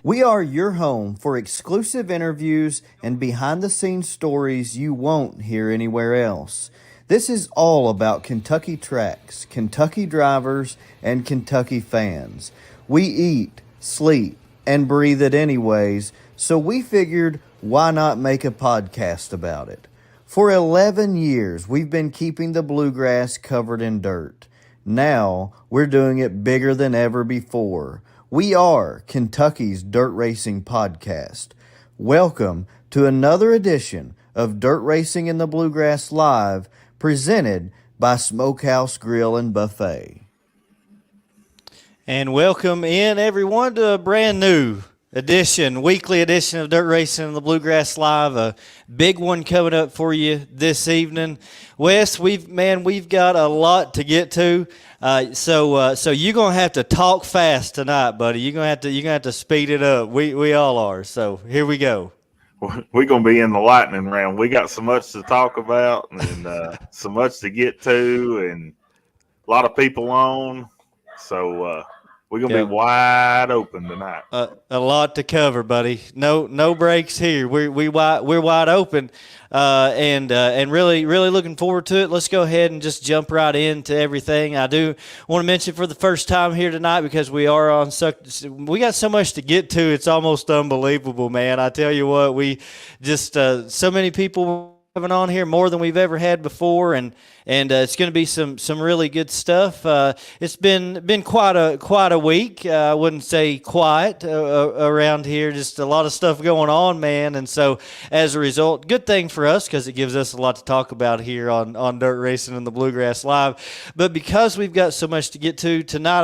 We are your home for exclusive interviews and behind-the-scenes stories you won't hear anywhere else. This is all about Kentucky tracks, Kentucky drivers, and Kentucky fans. We eat, sleep, and breathe it anyways, so we figured why not make a podcast about it? For 11 years, we've been keeping the bluegrass covered in dirt. Now, we're doing it bigger than ever before. We are Kentucky's Dirt Racing Podcast. Welcome to another edition of Dirt Racing in the Bluegrass Live, presented by Smokehouse Grill and Buffet. And welcome in, everyone, to a brand new weekly edition of Dirt Racing in the Bluegrass Live. A big one coming up for you this evening. Wes, we've got a lot to get to. So you're gonna have to talk fast tonight, buddy. You're gonna have to speed it up. We all are. So here we go. We're gonna be in the lightning round. We got so much to talk about and so much to get to, and a lot of people on. So we're gonna be wide open tonight. A lot to cover, buddy. No breaks here. We're wide open, and really looking forward to it. Let's go ahead and just jump right into everything. I do want to mention for the first time here tonight, because we got so much to get to. It's almost unbelievable, man. I tell you what, we just so many people having on here, more than we've ever had before, and it's going to be some really good stuff. It's been quite a week. I wouldn't say quiet around here. Just a lot of stuff going on, man. And so as a result, good thing for us, because it gives us a lot to talk about here on Dirt Racing and the Bluegrass Live. But because we've got so much to get to tonight,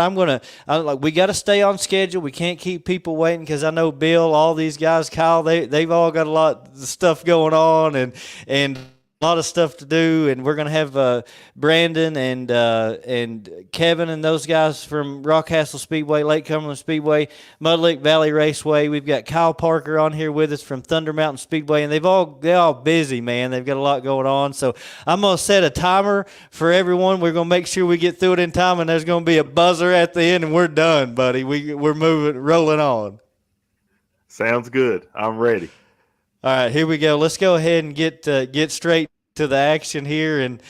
we got to stay on schedule. We can't keep people waiting, because I know Bill, all these guys, Kyle, they've all got a lot of stuff going on and a lot of stuff to do, and we're going to have Brandon and Kevin and those guys from Rockcastle Speedway, Lake Cumberland Speedway, Mudlick Valley Raceway. We've got Kyle Parker on here with us from Thunder Mountain Speedway, and they're all busy, man. They've got a lot going on. So I'm going to set a timer for everyone. We're going to make sure we get through it in time, and there's going to be a buzzer at the end, and we're done, buddy. We're rolling on. Sounds good. I'm ready. All right, here we go. Let's go ahead and get straight to the action here and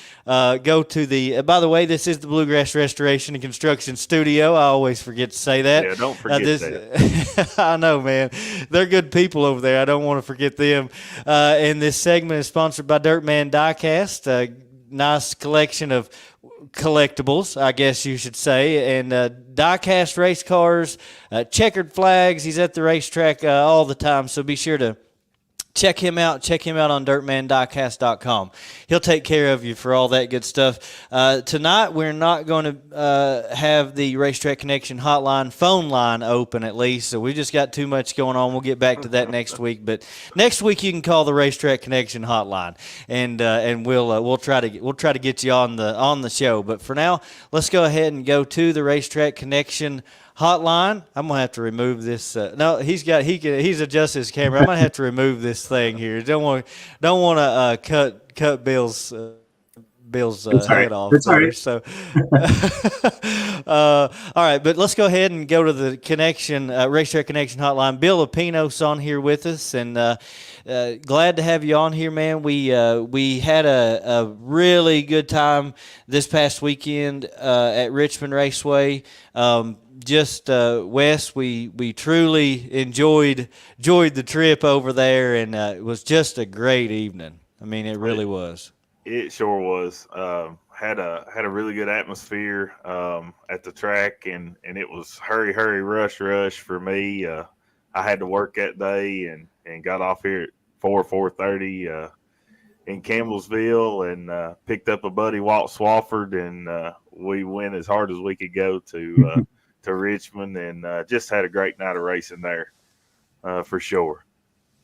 go to the by the way, this is the Bluegrass Restoration and Construction Studio. I always forget to say that. Yeah, don't forget that. I know, man. They're good people over there. I don't want to forget them. And this segment is sponsored by Dirtman Diecast, a nice collection of collectibles, I guess you should say, and diecast race cars, checkered flags. He's at the racetrack all the time, so be sure to check him out on dirtmandiecast.com. He'll take care of you for all that good stuff. Tonight, we're not going to have the Racetrack Connection hotline phone line open, at least, so we just got too much going on. We'll get back to that next week, but next week you can call the Racetrack Connection hotline, and we'll try to get you on the show. But for now, let's go ahead and go to the Racetrack Connection hotline. I'm gonna have to remove this. No, he's adjusted his camera. I'm gonna have to remove this thing here. Don't want to cut Bill's head off. It's all right. So, all right, but let's go ahead and go to the Racetrack Connection hotline. Bill Lupinos on here with us, and glad to have you on here, man. We had a really good time this past weekend at Richmond Raceway. Wes, we truly enjoyed the trip over there, and it was just a great evening. I mean, it really was. It sure was. Had a really good atmosphere at the track, and it was hurry, rush for me. I had to work that day and got off here at 4:30 in Campbellsville, and picked up a buddy, Walt Swafford, and we went as hard as we could go to Richmond, and just had a great night of racing there for sure.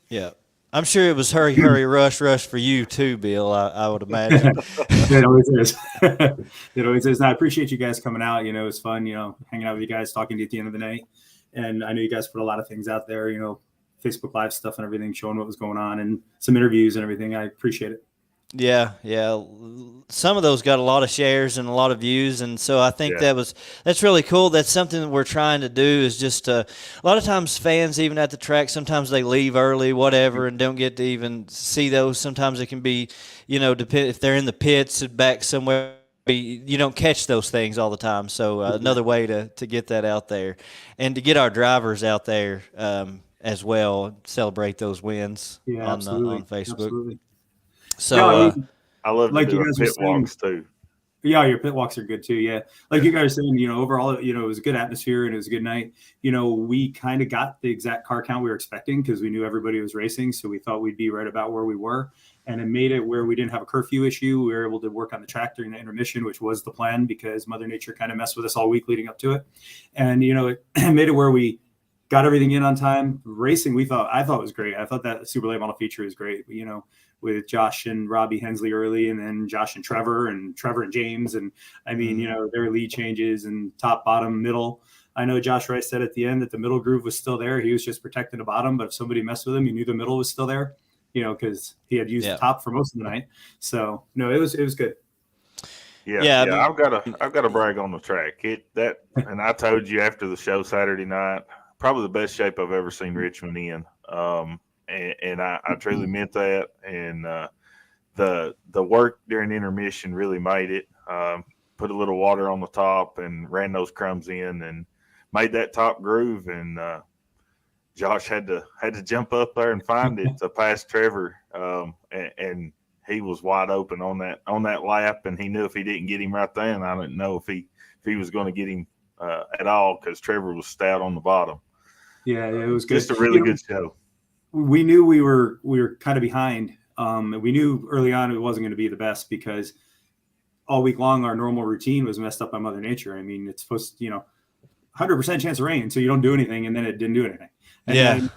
Yeah. I'm sure it was hurry, rush for you too, Bill, I would imagine. It always is. It always is. And I appreciate you guys coming out. It was fun, hanging out with you guys, talking to you at the end of the night. And I know you guys put a lot of things out there, Facebook Live stuff and everything, showing what was going on and some interviews and everything. I appreciate it. Yeah, yeah. Some of those got a lot of shares and a lot of views, and so I think Yeah. that's really cool. That's something that we're trying to do. Is just a lot of times fans, even at the track, sometimes they leave early, whatever, and don't get to even see those. Sometimes it can be, depend if they're in the pits and back somewhere. You don't catch those things all the time. So another way to get that out there, and to get our drivers out there as well, celebrate those wins Yeah, on absolutely. Facebook. Absolutely. So. Yeah, I mean, I love to like you do guys were pit saying, walks too. yeah, your pit walks are good too. Yeah. Like you guys are saying, overall, it was a good atmosphere and it was a good night. We kind of got the exact car count we were expecting because we knew everybody was racing. So we thought we'd be right about where we were. And it made it where we didn't have a curfew issue. We were able to work on the track during the intermission, which was the plan because Mother Nature kind of messed with us all week leading up to it. And, it made it where we got everything in on time. Racing, I thought was great. I thought that super late model feature is great. With Josh and Robbie Hensley early, and then Josh and Trevor and James. And I mean, their lead changes and top, bottom, middle. I know Josh Rice said at the end that the middle groove was still there. He was just protecting the bottom, but if somebody messed with him, he knew the middle was still there, because he had used the top for most of the night. So no, it was good. Yeah. I've got to brag on the track. And I told you after the show Saturday night, probably the best shape I've ever seen Richmond in. And I truly meant that. And the work during intermission really made it. Put a little water on the top and ran those crumbs in and made that top groove. And Josh had to jump up there and find it to pass Trevor. And he was wide open on that lap. And he knew if he didn't get him right then, I didn't know if he was going to get him at all because Trevor was stout on the bottom. Yeah, it was good. Just a really good show. We knew we were kind of behind. We knew early on it wasn't going to be the best because all week long our normal routine was messed up by Mother Nature. I mean, it's supposed to, 100% chance of rain, so you don't do anything, and then it didn't do anything. And then,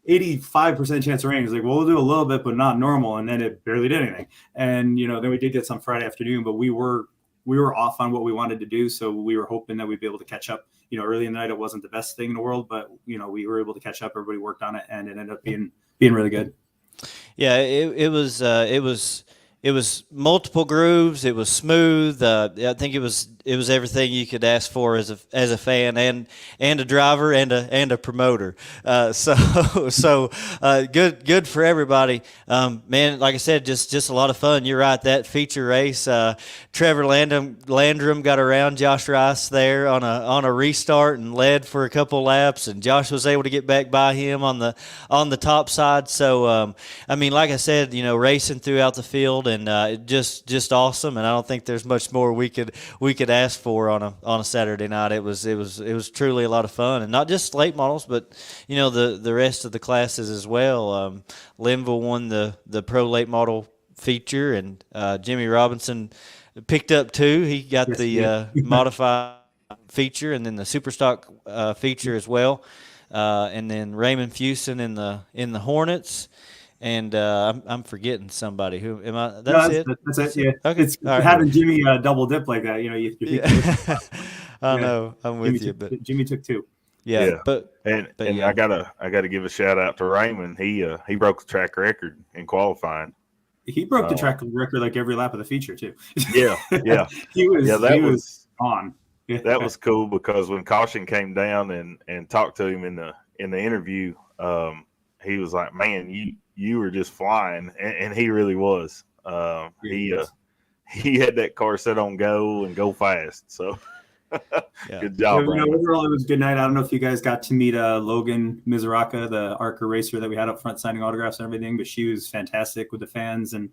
85% chance of rain is like, well, we'll do a little bit, but not normal, and then it barely did anything. And then we did get some Friday afternoon, but we were off on what we wanted to do, so we were hoping that we'd be able to catch up. Early in the night it wasn't the best thing in the world, but we were able to catch up. Everybody worked on it, and it ended up being really good. Yeah, it was multiple grooves. It was smooth. I think it was everything you could ask for as a fan and a driver and a promoter. So good for everybody. Man, like I said, just a lot of fun. You're right. That feature race, Trevor Landrum got around Josh Rice there on a restart and led for a couple laps, and Josh was able to get back by him on the top side. So I mean, like I said, racing throughout the field and just awesome. And I don't think there's much more we could ask for on a Saturday night. It was truly a lot of fun, and not just late models, but the rest of the classes as well. Linville won the pro late model feature, and Jimmy Robinson picked up 2. He got the modified feature, and then the super stock feature as well, and then Raymond Fuson in the Hornets. And I'm forgetting somebody. Who am I? That's it. That's it. Yeah. Okay. It's having Jimmy double dip like that. I know. I'm with you, but Jimmy took 2. Yeah. But yeah. I gotta give a shout out to Raymond. He broke the track record in qualifying. He broke the track record like every lap of the feature too. Yeah. he was on. Yeah. That was cool because when caution came down and talked to him in the interview, he was like, "Man, you were just flying," and he really was. He had that car set on go and go fast. So good job. Overall, it was a good night. I don't know if you guys got to meet Logan Mizuraka, the ARCA racer that we had up front signing autographs and everything, but she was fantastic with the fans and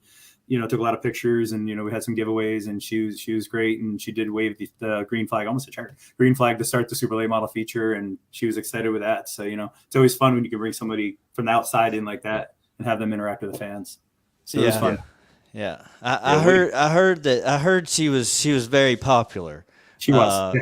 took a lot of pictures, and we had some giveaways, and she was great, and she did wave the green flag, almost a chart green flag to start the super late model feature, and she was excited with that. So it's always fun when you can bring somebody from the outside in like that and have them interact with the fans. So it was fun. Yeah. I heard she was very popular. She was,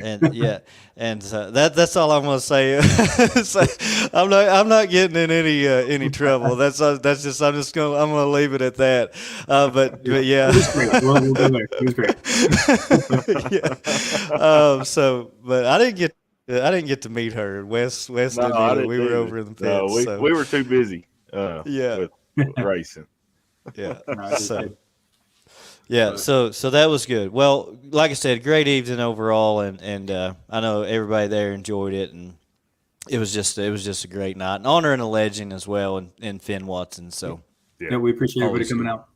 and so that's all I'm gonna say. So I'm not getting in any trouble. That's just I'm gonna leave it at that. But yeah, it was great. It was great. Yeah. But I didn't get to meet her. Wes didn't either. We were over in the pits. We were too busy. With racing. Yeah. Yeah, But, so that was good. Well, like I said, great evening overall, and I know everybody there enjoyed it, and it was just a great night, and honoring a legend as well, in Finn Watson. So yeah, we appreciate everybody always coming good. out.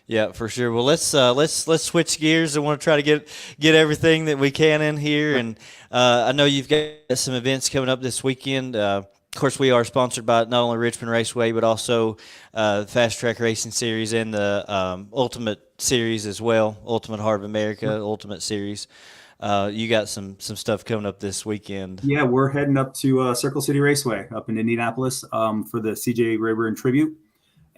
Yeah, for sure. Well, let's switch gears. I want to try to get everything that we can in here, and I know you've got some events coming up this weekend. Of course, we are sponsored by not only Richmond Raceway, but also Fast Track Racing Series and the Ultimate Series as well, Ultimate Heart of America, Ultimate Series. You got some stuff coming up this weekend. Yeah, we're heading up to Circle City Raceway up in Indianapolis for the CJ Rayburn tribute.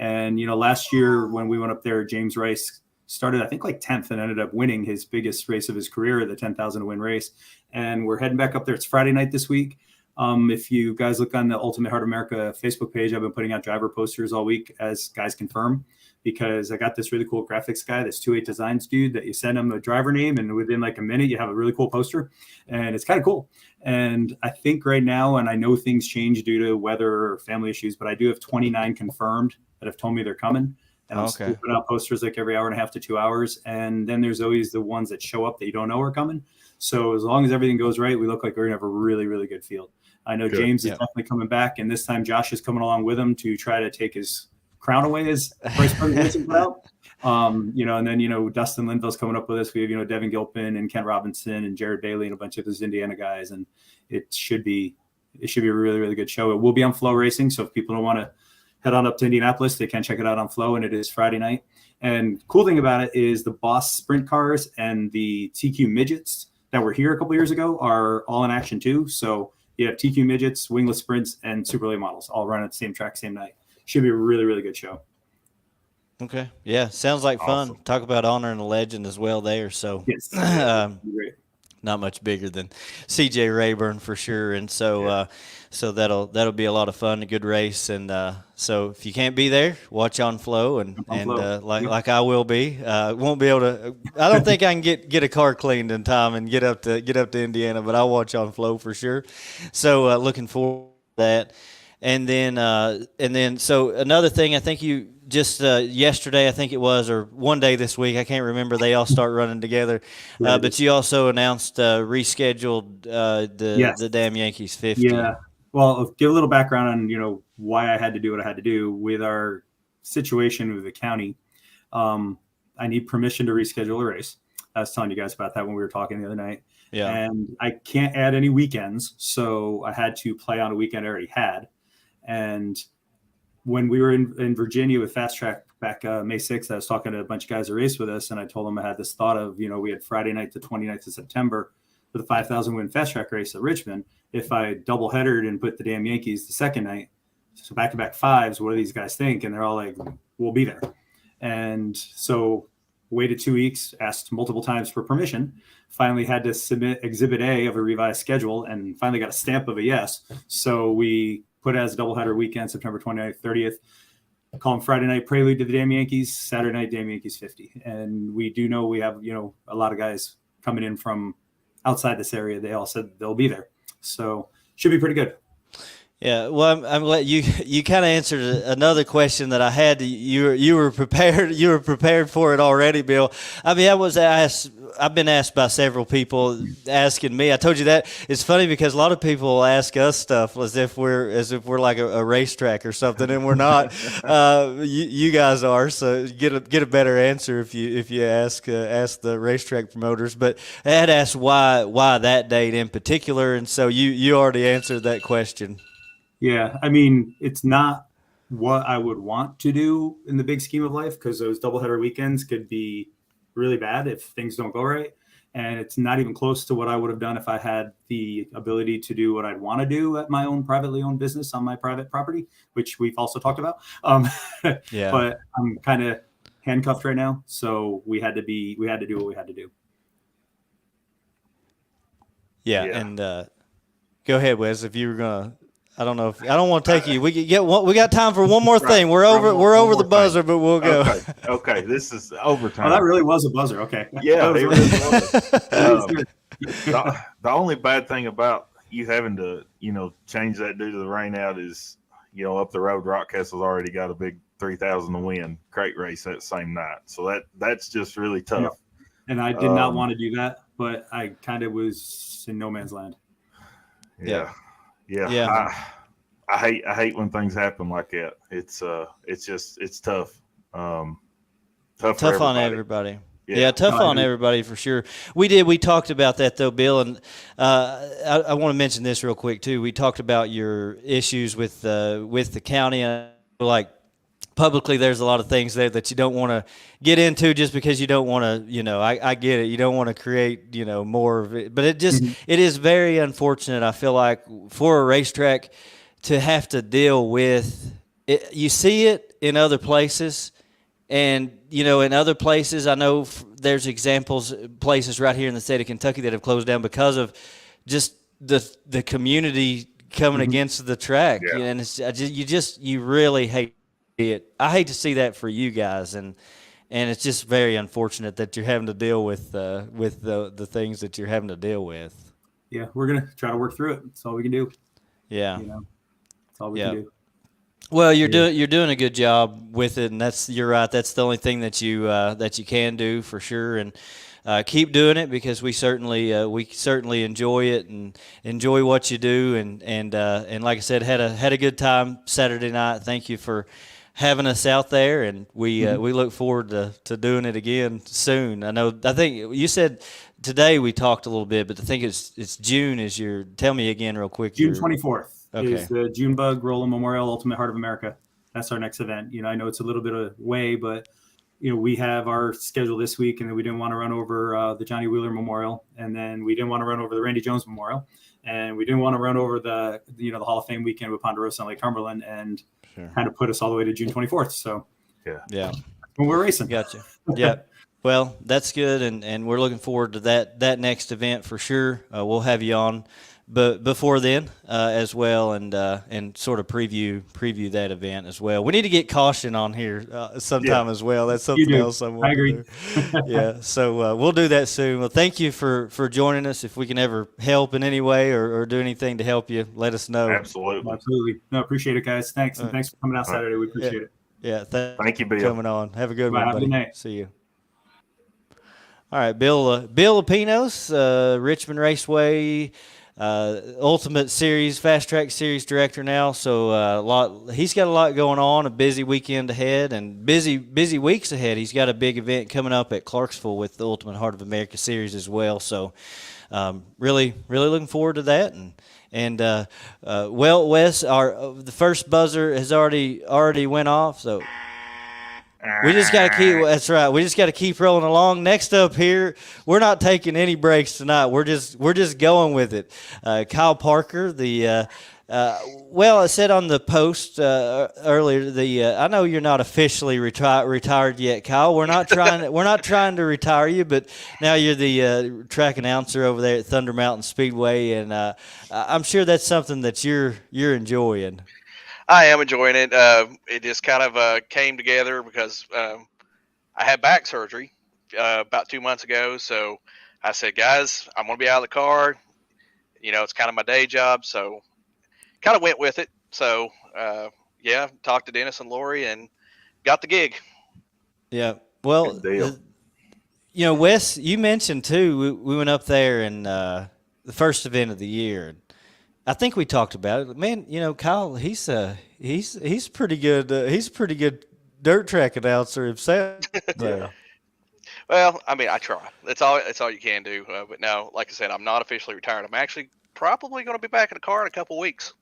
And, last year when we went up there, James Rice started, I think, like 10th and ended up winning his biggest race of his career, the 10,000 win race. And we're heading back up there. It's Friday night this week. If you guys look on the Ultimate Heart of America Facebook page, I've been putting out driver posters all week as guys confirm, because I got this really cool graphics guy, this 28 Designs dude, that you send him a driver name, and within like a minute, you have a really cool poster, and it's kind of cool. And I think right now, and I know things change due to weather or family issues, but I do have 29 confirmed that have told me they're coming. And I'm still putting out posters like every hour and a half to 2 hours. And then there's always the ones that show up that you don't know are coming. So as long as everything goes right, we look like we're going to have a really, really good field. I know good. James is definitely coming back, and this time Josh is coming along with him to try to take his crown away as vice president. And then, Dustin Linville's coming up with us. We have, Devin Gilpin and Ken Robinson and Jared Bailey and a bunch of those Indiana guys. And it should be a really, really good show. It will be on Flow Racing. So if people don't want to head on up to Indianapolis, they can check it out on Flow, and it is Friday night. And cool thing about it is the Boss Sprint cars and the TQ Midgets that were here a couple years ago are all in action too. So you have TQ Midgets, Wingless Sprints, and Super Late Models all run at the same track, same night. Should be a really, really good show. Okay. Yeah. Sounds like fun. Awesome. Talk about honoring a legend as well there. So yes. Great. Not much bigger than CJ Rayburn for sure. And so, so that'll be a lot of fun, a good race. And so if you can't be there, watch on Flow like I will be. Won't be able to. I don't think I can get a car cleaned in time and get up to Indiana, but I'll watch on Flow for sure. So looking forward to that. And then, so another thing, I think you just yesterday, I think it was, or one day this week, I can't remember. They all start running together, but you also announced rescheduled the Damn Yankees 50. Yeah. Well, I'll give a little background on why I had to do what I had to do with our situation with the county. I need permission to reschedule a race. I was telling you guys about that when we were talking the other night. Yeah. And I can't add any weekends, so I had to play on a weekend I already had. And when we were in Virginia with Fast Track back May 6th, I was talking to a bunch of guys that raced with us, and I told them I had this thought of, we had Friday night, the 29th of September, for the 5,000 win Fast Track race at Richmond. If I double headered and put the Damn Yankees the second night, so back-to-back fives, what do these guys think? And they're all like, we'll be there. And so waited 2 weeks, asked multiple times for permission, finally had to submit Exhibit A of a revised schedule, and finally got a stamp of a yes. So we put it as a doubleheader weekend, September 29th, 30th. Call them Friday night prelude to the Damn Yankees, Saturday night Damn Yankees 50. And we do know we have, a lot of guys coming in from outside this area. They all said they'll be there. So should be pretty good. Yeah, well, I'm glad you kind of answered another question that I had. You were prepared. You were prepared for it already, Bill. I mean, I've been asked by several people asking me. I told you that. It's funny because a lot of people ask us stuff as if we're like a racetrack or something, and we're not. You guys are, so get a better answer if you ask the racetrack promoters. But I had asked why that date in particular, and so you already answered that question. Yeah, I mean, it's not what I would want to do in the big scheme of life, because those doubleheader weekends could be really bad if things don't go right. And it's not even close to what I would have done if I had the ability to do what I'd want to do at my own privately owned business on my private property, which we've also talked about. Yeah. But I'm kind of handcuffed right now. So we had to do what we had to do. Yeah. And go ahead, Wes, if you were going to. I don't want to take you. We got time for one more thing. We're over the buzzer, but we'll go. Okay. This is overtime. Oh, that really was a buzzer. Okay. Yeah, it really was. The only bad thing about you having to, change that due to the rain out is, up the road, Rockcastle's already got a big 3,000 to win crate race that same night. So that's just really tough. Yeah. And I did not want to do that, but I kind of was in no man's land. Yeah. I hate when things happen like that. It's tough. Tough on everybody. Yeah, tough on everybody for sure. We talked about that though, Bill, and I want to mention this real quick too. We talked about your issues with the county, and like publicly, there's a lot of things there that you don't want to get into just because you don't want to. I get it. You don't want to create more of it, but it is very unfortunate. I feel like for a racetrack to have to deal with it. You see it in other places. And, in other places, I know there's places right here in the state of Kentucky that have closed down because of just the community coming against the track. Yeah. And you really hate it. I hate to see that for you guys. And it's just very unfortunate that you're having to deal with the things that you're having to deal with. Yeah, we're going to try to work through it. That's all we can do. Yeah. That's all we can do. Well, you're doing a good job with it, and you're right. That's the only thing that you can do for sure, and keep doing it because we certainly enjoy it and enjoy what you do, and like I said, had a good time Saturday night. Thank you for having us out there, and we look forward to doing it again soon. I think you said today we talked a little bit, but I think it's June is your. Tell me again real quick. June 24th. Okay. Is the Junebug Roland Memorial Ultimate Heart of America. That's our next event. I know it's a little bit away, but we have our schedule this week, and then we didn't want to run over the Johnny Wheeler Memorial, and then we didn't want to run over the Randy Jones Memorial, and we didn't want to run over the the Hall of Fame weekend with Ponderosa and Lake Cumberland, and kind of put us all the way to June 24th. So yeah, when we're racing. Gotcha. Yeah. Well, that's good, and we're looking forward to that next event for sure. We'll have you on. But before then, as well, and sort of preview that event as well. We need to get Caution on here sometime as well. That's something else I want. I agree. Yeah, so we'll do that soon. Well, thank you for joining us. If we can ever help in any way or do anything to help you, let us know. Absolutely. No, appreciate it, guys. Thanks, and thanks for coming out Saturday. We appreciate it. Yeah, thank you, Bill. Coming on. Have a good one, Have buddy. a good night. See you. All right, Bill Lupinos, Richmond Raceway. Ultimate Series, Fast Track Series director now, so he's got a lot going on, a busy weekend ahead, and busy weeks ahead. He's got a big event coming up at Clarksville with the Ultimate Heart of America Series as well, so really looking forward to that. And Wes, the first buzzer has already went off, so we just got to keep. That's right. We just got to keep rolling along. Next up here, we're not taking any breaks tonight. We're just going with it. Kyle Parker, I said on the post earlier. I know you're not officially retired yet, Kyle. We're not trying to retire you, but now you're the track announcer over there at Thunder Mountain Speedway, and I'm sure that's something that you're enjoying. I am enjoying it. It just kind of came together because I had back surgery about 2 months ago. So I said, guys, I'm going to be out of the car. It's kind of my day job. So kind of went with it. So, talked to Dennis and Lori and got the gig. Yeah. Well, Wes, you mentioned too, we went up there in the first event of the year. I think we talked about it. Man, Kyle, he's pretty good. He's a pretty good dirt track announcer himself. Yeah. Well, I mean, I try. That's all you can do. But no, like I said, I'm not officially retired. I'm actually probably going to be back in the car in a couple weeks.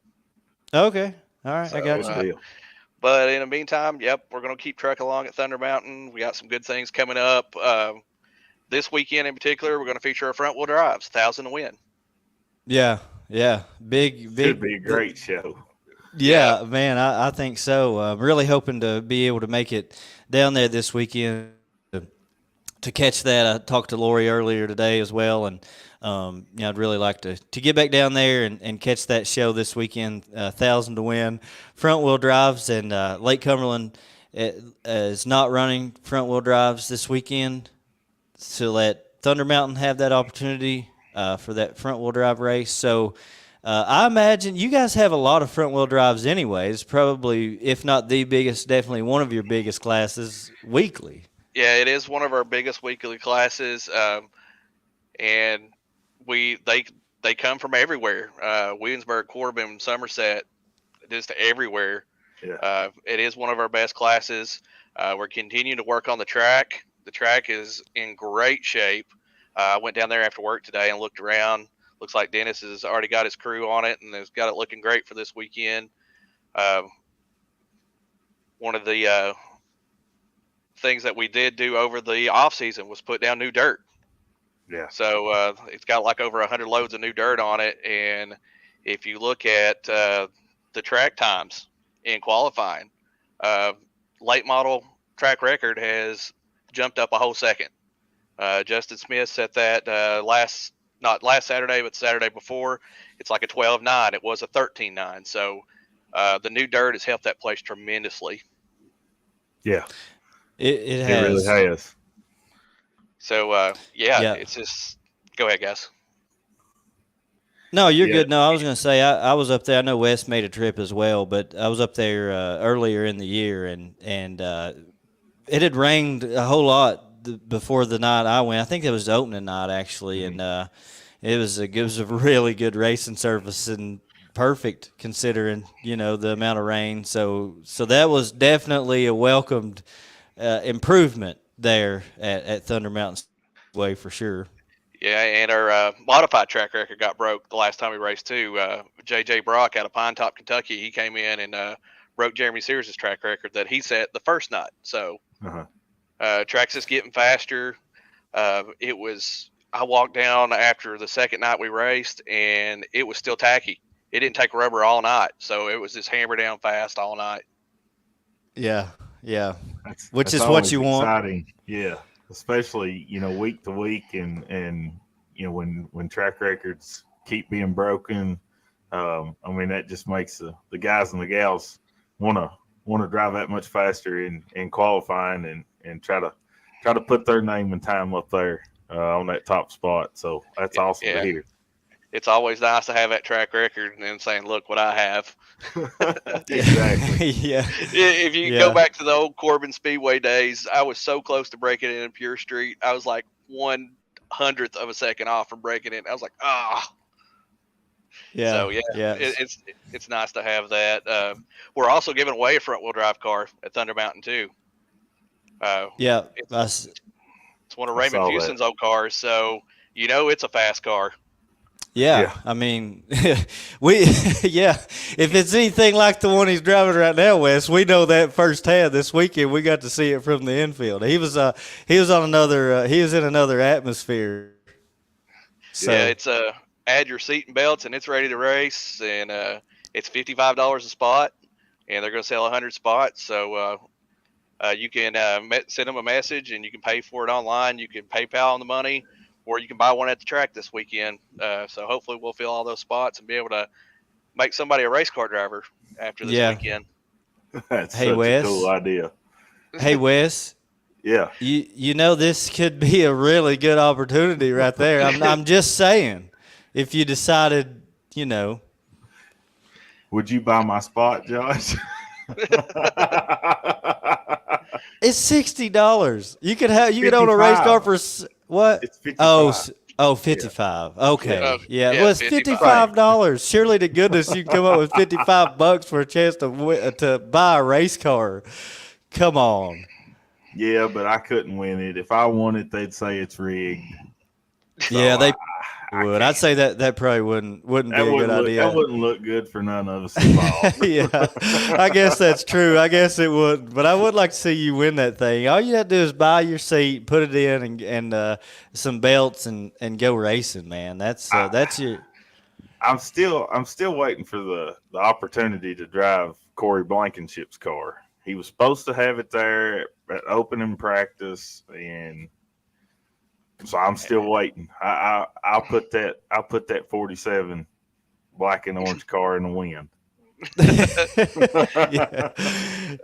Okay. All right. I got you. But in the meantime, we're going to keep trucking along at Thunder Mountain. We got some good things coming up. This weekend in particular, we're going to feature our front wheel drives, 1,000 to win. Yeah. Yeah, big. Should be a great show. Yeah, man, I think so. I'm really hoping to be able to make it down there this weekend to catch that. I talked to Lori earlier today as well, and I'd really like to get back down there and catch that show this weekend. 1,000 to win, front wheel drives, and Lake Cumberland is not running front wheel drives this weekend, so let Thunder Mountain have that opportunity for that front wheel drive race. So I imagine you guys have a lot of front wheel drives anyways. Probably, if not the biggest, definitely one of your biggest classes weekly. Yeah, it is one of our biggest weekly classes, and they come from everywhere. Williamsburg, Corbin, Somerset, just everywhere. Yeah. It is one of our best classes. We're continuing to work on the track. The track is in great shape. I went down there after work today and looked around. Looks like Dennis has already got his crew on it and has got it looking great for this weekend. One of the things that we did do over the off season was put down new dirt. Yeah. So it's got like over 100 loads of new dirt on it. And if you look at the track times in qualifying, late model track record has jumped up a whole second. Justin Smith set that not last Saturday, but Saturday before. It's like a 12.9. It was a 13.9. So the new dirt has helped that place tremendously. Yeah. It has. It really has. So, yeah, it's just – go ahead, guys. No, you're good. No, I was going to say I was up there. I know Wes made a trip as well, but I was up there earlier in the year, and it had rained a whole lot before the night I went. I think it was the opening night actually, and it was a really good racing surface and perfect considering the amount of rain. So that was definitely a welcomed improvement there at Thunder Mountain Speedway for sure. Yeah, and our modified track record got broke the last time we raced too. J.J. Brock out of Pine Top, Kentucky, he came in and broke Jeremy Sears' track record that he set the first night. So track's just getting faster. I walked down after the second night we raced, and it was still tacky. It didn't take rubber all night, so it was just hammer down fast all night. Yeah. Which That's is what you want. Exciting. Yeah. Especially, week to week and when track records keep being broken. That just makes the guys and the gals want to drive that much faster in qualifying and try to put their name and time up there on that top spot. So that's awesome to hear. It's always nice to have that track record and then saying, look what I have. Exactly. Yeah. If you go back to the old Corbin Speedway days, I was so close to breaking it in Pure Street. I was like 1/100th of a second off from breaking it. I was like, Yeah. So it's nice to have that. We're also giving away a front wheel drive car at Thunder Mountain too. It's one of Raymond Houston's old cars, so it's a fast car. Yeah. I mean, if it's anything like the one he's driving right now, Wes, we know that firsthand. This weekend we got to see it from the infield. He was in another atmosphere. So. Yeah, it's add your seat and belts and it's ready to race, and it's $55 a spot, and they're going to sell 100 spots. So you can send them a message and you can pay for it online. You can PayPal on the money, or you can buy one at the track this weekend. So hopefully we'll fill all those spots and be able to make somebody a race car driver after this weekend. That's such a cool idea. Hey, Wes. Yeah. This could be a really good opportunity right there. I'm just saying, if you decided, Would you buy my spot, Josh? It's $60. You could own a race car for what? It's $55. Oh, 55. Yeah. Okay. Yeah. Yeah, Well, it's $55. Surely to goodness you can come up with $55 for a chance to buy a race car. Come on. Yeah, but I couldn't win it. If I won it, they'd say it's rigged. So yeah, they would. I'd say that probably wouldn't be a good idea. That wouldn't look good for none of us involved. Yeah, I guess that's true. I guess it would, but I would like to see you win that thing. All you have to do is buy your seat, put it in, and some belts, and go racing, man. That's your. I'm still waiting for the opportunity to drive Corey Blankenship's car. He was supposed to have it there at opening practice, and so I'm still waiting. I'll put that 47 black and orange car in the wind.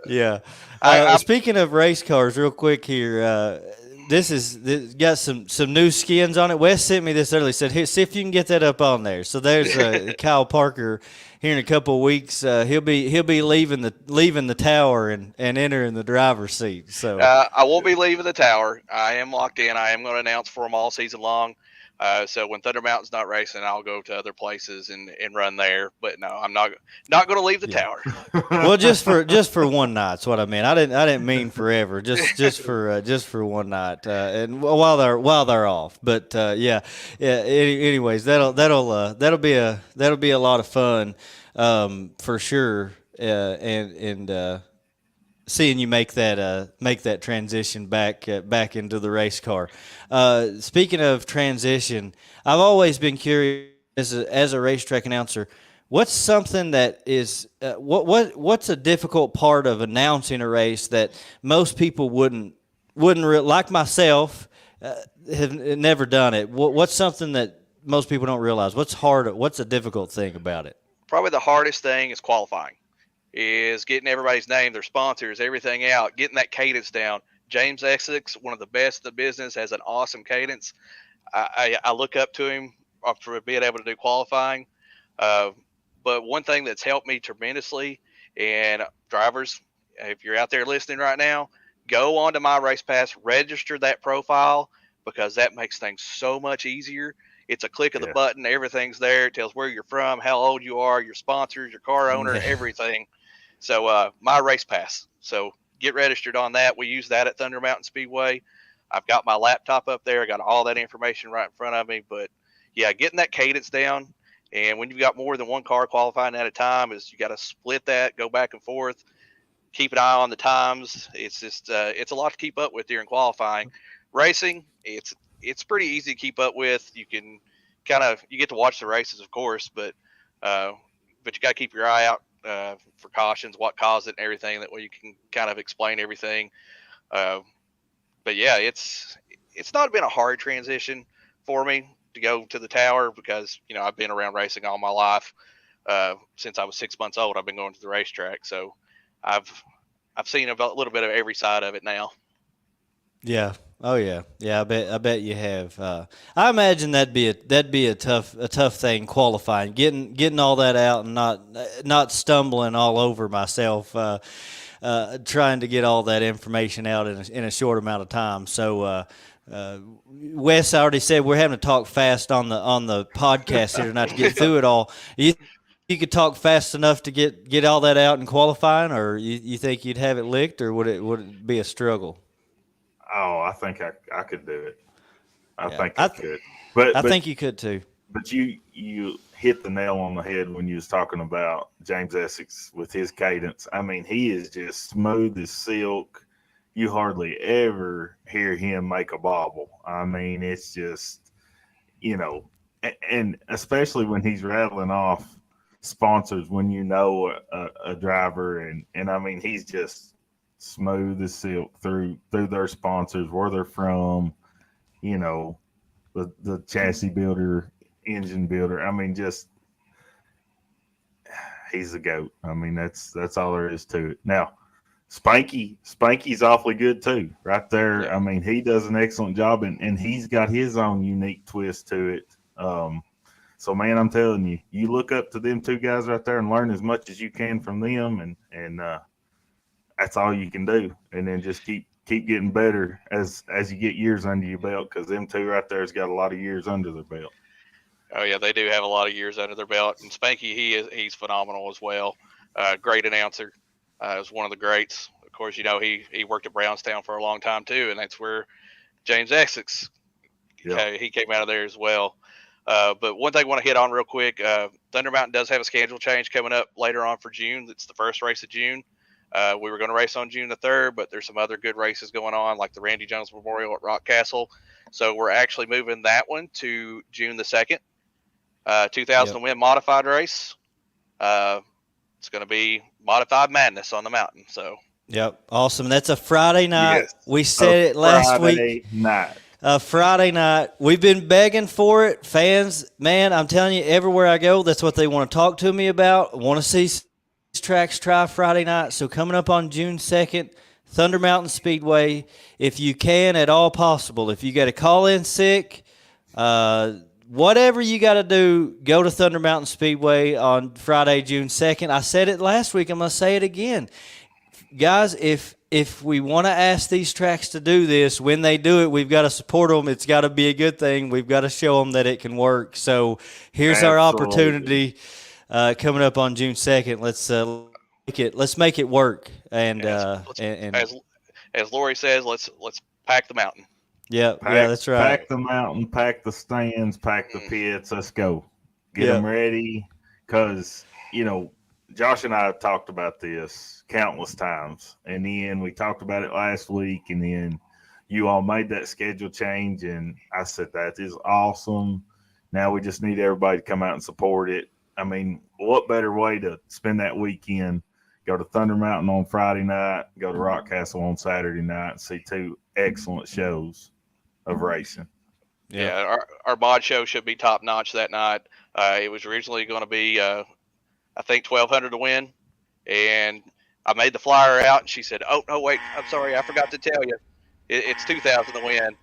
Yeah. Speaking of race cars, real quick here, this got some new skins on it. Wes sent me this earlier. Said, "Here, see if you can get that up on there." So there's Kyle Parker here in a couple of weeks. He'll be leaving the tower and entering the driver's seat. So I won't be leaving the tower. I am locked in. I am going to announce for them all season long. So when Thunder Mountain's not racing, I'll go to other places and run there. But no, I'm not going to leave the tower. Well, just for one night. That's what I meant. I didn't mean forever. Just for one night, and while they're off. But yeah. Anyways, that'll be a lot of fun, for sure. And seeing you make that transition back into the race car. Speaking of transition, I've always been curious as a racetrack announcer. What's something that is what's a difficult part of announcing a race that most people wouldn't like myself have never done it? What's something that most people don't realize? What's hard? What's a difficult thing about it? Probably the hardest thing is qualifying. Is getting everybody's name, their sponsors, everything out, getting that cadence down. James Essex, one of the best in the business, has an awesome cadence. I look up to him for being able to do qualifying. But one thing that's helped me tremendously, and drivers, if you're out there listening right now, go onto my race pass, register that profile, because that makes things so much easier. It's a click of the button. Everything's there. It tells where you're from, how old you are, your sponsors, your car owner, everything. So my race pass. So get registered on that. We use that at Thunder Mountain Speedway. I've got my laptop up there. I got all that information right in front of me. But yeah, getting that cadence down. And when you've got more than one car qualifying at a time, is you got to split that, go back and forth, keep an eye on the times. It's just it's a lot to keep up with during qualifying. Racing, it's pretty easy to keep up with. You can you get to watch the races, of course, but you got to keep your eye out for cautions, what caused it, and everything. That way you can kind of explain everything. But yeah, it's not been a hard transition for me to go to the tower because I've been around racing all my life. Since I was 6 months old, I've been going to the racetrack, so I've seen a little bit of every side of it now. Yeah. Oh yeah. Yeah. I bet you have. I imagine that'd be a tough thing qualifying, getting all that out and not stumbling all over myself, trying to get all that information out in a short amount of time. So, Wes already said we're having to talk fast on the podcast here tonight to get through it all. You could talk fast enough to get all that out in qualifying, or you think you'd have it licked, or would it be a struggle? Oh, I think I could do it. I think I could. But I think you could too. But you hit the nail on the head when you was talking about James Essex with his cadence. I mean, he is just smooth as silk. You hardly ever hear him make a bobble. I mean, it's just, and especially when he's rattling off sponsors when a driver and I mean, he's just smooth as silk through their sponsors, where they're from, the chassis builder, engine builder. I mean, just he's the GOAT. I mean, that's all there is to it. Now, Spanky's awfully good too, right there. Yeah. I mean, he does an excellent job, and he's got his own unique twist to it. So, man, I'm telling you, you look up to them two guys right there and learn as much as you can from them, and that's all you can do. And then just keep getting better as you get years under your belt, because them two right there has got a lot of years under their belt. Oh yeah, they do have a lot of years under their belt. And Spanky, he's phenomenal as well. Great announcer. Was one of the greats. Of course, he worked at Brownstown for a long time too, and that's where James Essex he came out of there as well. But one thing I want to hit on real quick, Thunder Mountain does have a schedule change coming up later on for June. It's the first race of June. We were going to race on June the 3rd, but there's some other good races going on, like the Randy Jones Memorial at Rockcastle. So we're actually moving that one to June the 2nd. 2,000 win modified race. It's going to be modified madness on the mountain. So. Yep, awesome. That's a Friday night. Yes. We said it last week. Friday night. We've been begging for it. Fans, man, I'm telling you, everywhere I go, that's what they want to talk to me about. I want to see tracks try Friday night. So coming up on June 2nd, Thunder Mountain Speedway, if you can at all possible. If you got to call in sick, whatever you got to do, go to Thunder Mountain Speedway on Friday, June 2nd. I said it last week. I'm going to say it again. Guys, if we want to ask these tracks to do this, when they do it, we've got to support them. It's got to be a good thing. We've got to show them that it can work. So here's our opportunity coming up on June 2nd. Let's make it work. And as Lori says, let's pack the mountain. Yeah, that's right. Pack the mountain, pack the stands, pack the pits. Let's go. Get them ready. Because, Josh and I have talked about this countless times. And then we talked about it last week, and then you all made that schedule change, and I said, that is awesome. Now we just need everybody to come out and support it. I mean, what better way to spend that weekend? Go to Thunder Mountain on Friday night, go to Rockcastle on Saturday night, and see two excellent shows of racing. Yeah, our mod show should be top notch that night. It was originally going to be, I think, $1,200 to win, and I made the flyer out, and she said, "Oh no, wait, I'm sorry, I forgot to tell you, it's $2,000 to win."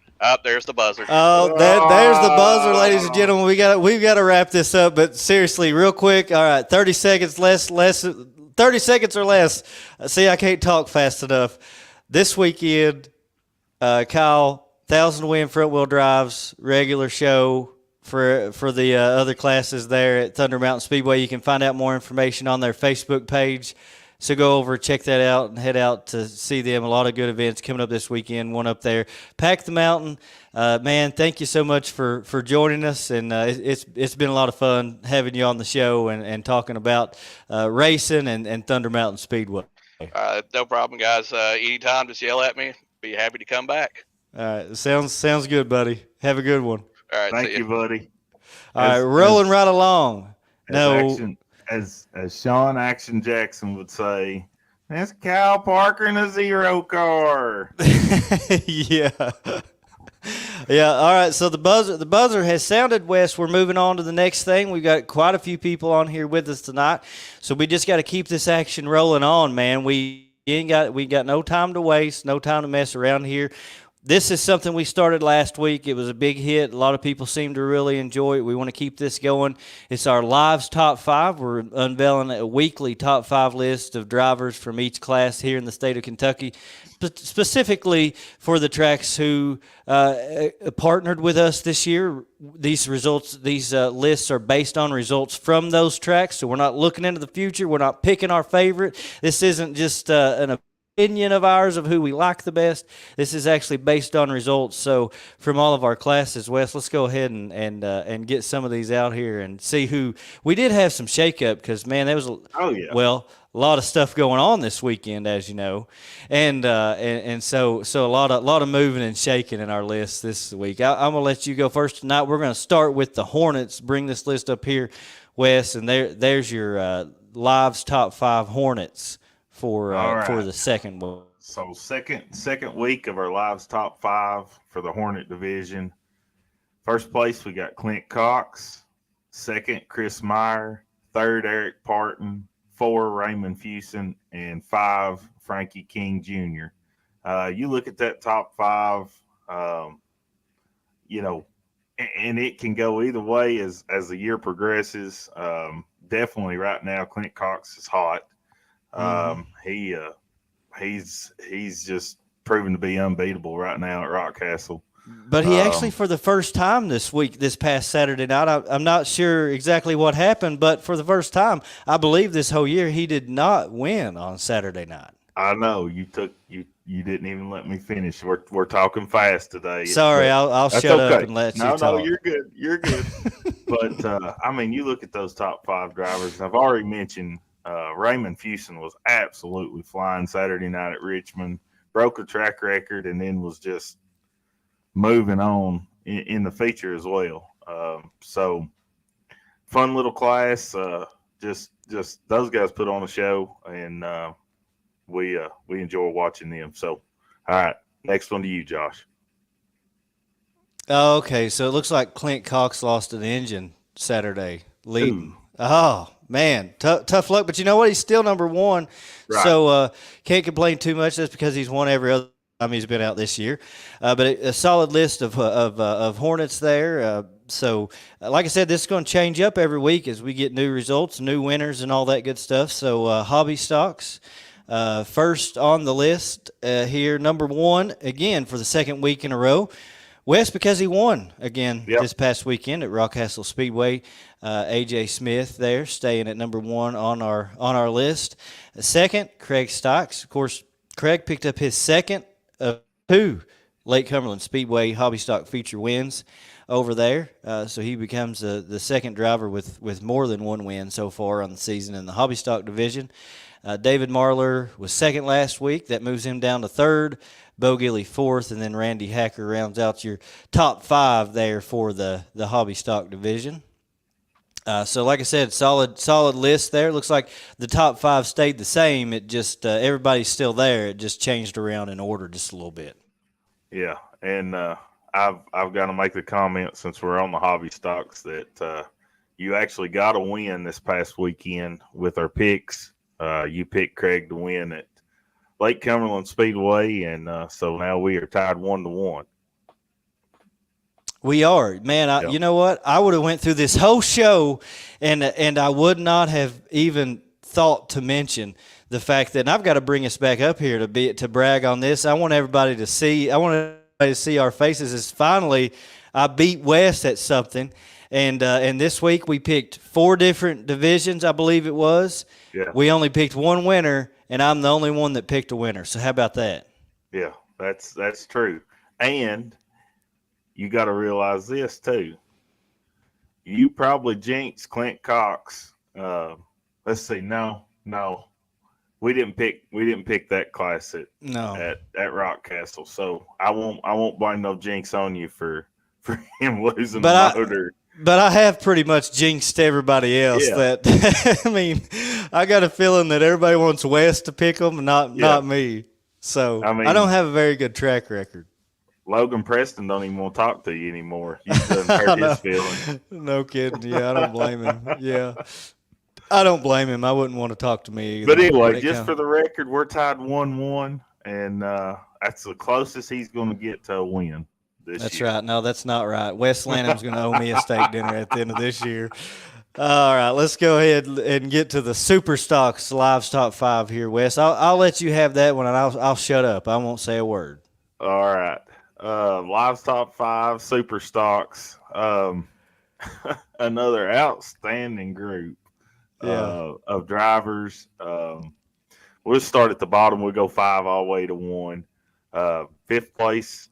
There's the buzzer. Oh, there's the buzzer, ladies and gentlemen. We've got to wrap this up, but seriously, real quick. All right, 30 seconds less. 30 seconds or less. See, I can't talk fast enough. This weekend, Kyle, 1,000 to win front wheel drives, regular show for the other classes there at Thunder Mountain Speedway. You can find out more information on their Facebook page. So go over, check that out, and head out to see them. A lot of good events coming up this weekend, one up there. Pack the Mountain. Man, thank you so much for joining us, and it's been a lot of fun having you on the show and talking about racing and Thunder Mountain Speedway. No problem, guys. Anytime, just yell at me. Be happy to come back. All right, sounds good, buddy. Have a good one. All right, thank you, buddy. All right, rolling right along. As Sean Action Jackson would say, that's Kyle Parker in a zero car. Yeah. Yeah, all right, so the buzzer has sounded, Wes. We're moving on to the next thing. We've got quite a few people on here with us tonight, so we just got to keep this action rolling on, man. We got no time to waste, no time to mess around here. This is something we started last week. It was a big hit. A lot of people seem to really enjoy it. We want to keep this going. It's our Lives Top 5. We're unveiling a weekly Top 5 list of drivers from each class here in the state of Kentucky, specifically for the tracks who partnered with us this year. These lists are based on results from those tracks, so we're not looking into the future. We're not picking our favorite. This isn't just an opinion of ours of who we like the best. This is actually based on results. So from all of our classes, Wes, let's go ahead and get some of these out here and see who. We did have some shakeup because, man, there was a lot of stuff going on this weekend, as you know, and so a lot of moving and shaking in our list this week. I'm gonna let you go first tonight. We're gonna start with the Hornets. Bring this list up here, Wes, and there's your Lives Top 5 Hornets for the second one. So second week of our Lives Top 5 for the Hornet division. First place, we got Clint Cox. Second, Chris Meyer. Third, Eric Parton. 4, Raymond Fusen. And 5, Frankie King Jr. You look at that top 5, and it can go either way as the year progresses. Definitely right now, Clint Cox is hot. He's just proven to be unbeatable right now at Rockcastle. But he actually, for the first time this past Saturday night, I'm not sure exactly what happened, but for the first time, I believe this whole year, he did not win on Saturday night. I know you didn't even let me finish. We're talking fast today. Sorry, I'll shut up and let you talk. No, you're good. But you look at those top 5 drivers. I've already mentioned Raymond Fusen was absolutely flying Saturday night at Richmond, broke a track record, and then was just moving on in the feature as well. So fun little class. Just those guys put on a show, and we enjoy watching them. So, all right, next one to you, Josh. Okay, so it looks like Clint Cox lost an engine Saturday leading. Ooh. Oh, man, tough luck. But you know what? He's still number one, Right. so can't complain too much. That's because he's won every other time he's been out this year. But a solid list of Hornets there. So, like I said, this is going to change up every week as we get new results, new winners, and all that good stuff. So, hobby stocks. First on the list here, number one, again, for the second week in a row. Wes, because he won again this past weekend at Rockcastle Speedway. A.J. Smith there, staying at number one on our list. Second, Craig Stocks. Of course, Craig picked up his second of two Lake Cumberland Speedway hobby stock feature wins over there. So he becomes the second driver with more than one win so far on the season in the hobby stock division. David Marler was second last week. That moves him down to third. Bo Gilly fourth, and then Randy Hacker rounds out your top five there for the hobby stock division. So like I said, solid list there. Looks like the top five stayed the same. It just everybody's still there. It just changed around in order just a little bit. Yeah, and I've got to make the comment since we're on the hobby stocks that you actually got a win this past weekend with our picks. You picked Craig to win at Lake Cumberland Speedway, and so now we are tied 1-1. We are, man. You know what? I would have went through this whole show, and I would not have even thought to mention the fact that, and I've got to bring us back up here to brag on this. I want everybody to see. I want everybody to see our faces. As finally, I beat Wes at something, and this week we picked 4 different divisions, I believe it was. Yeah. We only picked one winner, and I'm the only one that picked a winner. So how about that? Yeah, that's true. And you got to realize this too. You probably jinxed Clint Cox. Let's see. No, we didn't pick that class at Rockcastle. So I won't blame no jinx on you for him losing the motor. But I have pretty much jinxed everybody else. Yeah. That I mean, I got a feeling that everybody wants Wes to pick them, not me. So I don't have a very good track record. Logan Preston don't even want to talk to you anymore. You done hurt his feelings. No kidding. Yeah, I don't blame him. Yeah, I don't blame him. I wouldn't want to talk to me either. But anyway, just for the record, we're tied 1-1, and that's the closest he's going to get to a win. That's right. No, that's not right. Wes Lanham's going to owe me a steak dinner at the end of this year. All right, let's go ahead and get to the Super Stocks Lives Top 5 here, Wes. I'll let you have that one, and I'll shut up. I won't say a word. All right. Lives Top 5, Super Stocks. Another outstanding group of drivers. We'll start at the bottom. We'll go 5 all the way to 1. 5th place,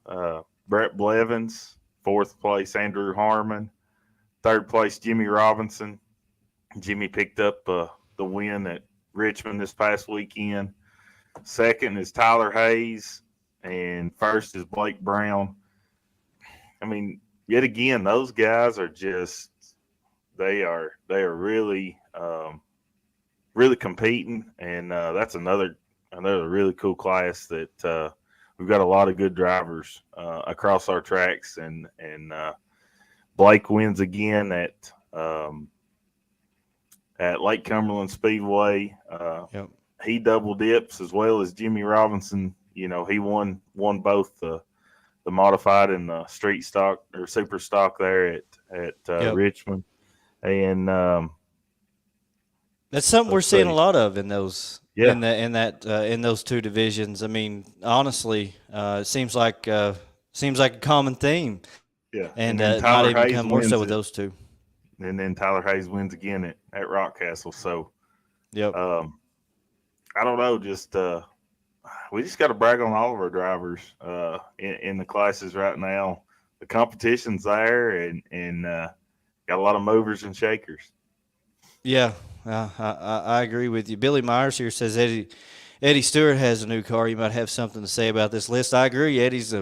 Brett Blevins. 4th place, Andrew Harmon. 3rd place, Jimmy Robinson. Jimmy picked up the win at Richmond this past weekend. 2nd is Tyler Hayes. And 1st is Blake Brown. I mean, yet again, those guys are just they are really really competing, and that's another really cool class that we've got a lot of good drivers across our tracks, and Blake wins again at Lake Cumberland Speedway. He double dips as well as Jimmy Robinson. You know, he won both the modified and the street stock or super stock there at Richmond, and that's something we're seeing a lot of in those in those two divisions. I mean, honestly, it seems like a common theme. Yeah, and it might even become more so with those two. And then Tyler Hayes wins again at Rockcastle. So, I don't know, just. We just got to brag on all of our drivers in the classes right now. The competition's there, and got a lot of movers and shakers. Yeah, I agree with you. Billy Myers here says Eddie Stewart has a new car. You might have something to say about this list. I agree. Eddie's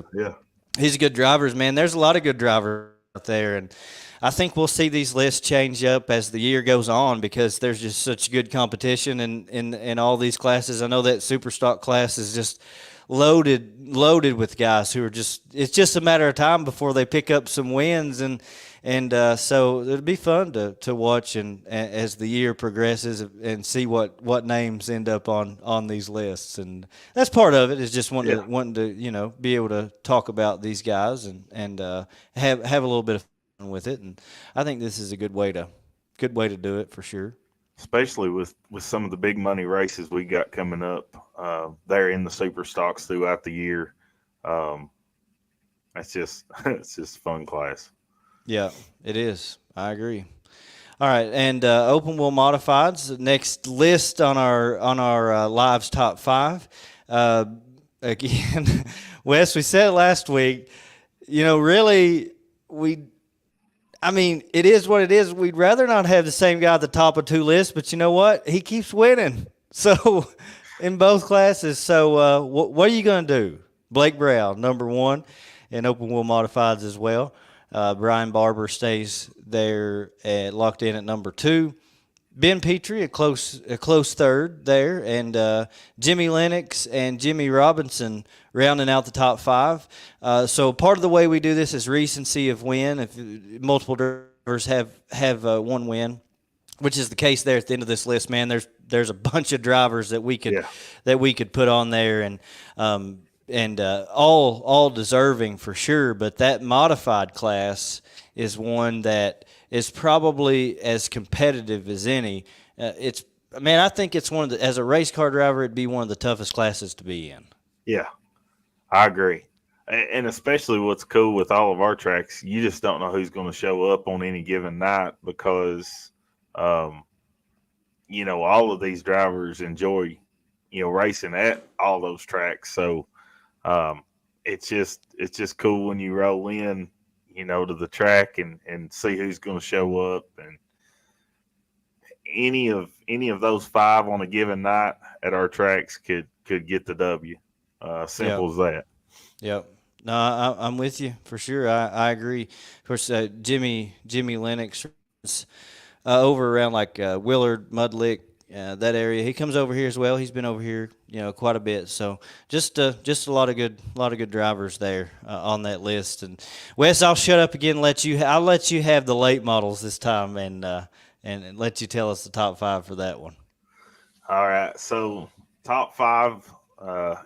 he's a good driver, man. There's a lot of good drivers out there, and I think we'll see these lists change up as the year goes on because there's just such good competition in all these classes. I know that super stock class is just loaded with guys who are it's just a matter of time before they pick up some wins and And so it'll be fun to watch and as the year progresses and see what names end up on these lists. And that's part of it, is just wanting to be able to talk about these guys and have a little bit of fun with it. And I think this is a good way to do it for sure. Especially with some of the big money races we got coming up there in the super stocks throughout the year. It's just fun class. Yeah, it is. I agree. All right, and open wheel modifieds. Next list on our live's top 5. Again, Wes, we said last week. Really, it is what it is. We'd rather not have the same guy at the top of 2 lists, but you know what? He keeps winning. So, in both classes. So, what are you going to do? Blake Brown, number 1, in open wheel modifieds as well. Brian Barber stays there locked in at number 2. Ben Petrie, a close third there, and Jimmy Lennox and Jimmy Robinson rounding out the top 5. So part of the way we do this is recency of win. If multiple drivers have one win, which is the case there at the end of this list, man, there's a bunch of drivers that we could put on there, and all deserving for sure. But that modified class is one that is probably as competitive as any. I think it's one of the, as a race car driver, it'd be one of the toughest classes to be in. Yeah, I agree. And especially what's cool with all of our tracks, you just don't know who's going to show up on any given night because, all of these drivers enjoy, racing at all those tracks. So it's just cool when you roll in, to the track and see who's going to show up, and any of those 5 on a given night at our tracks could get the W. Simple as that. Yep. No, I'm with you for sure. I agree. Of course, Jimmy Lennox over around like Willard, Mudlick, that area. He comes over here as well. He's been over here, quite a bit. So just a lot of good drivers there on that list. And Wes, I'll shut up again. I'll let you have the late models this time, and let you tell us the top 5 for that one. All right. So top 5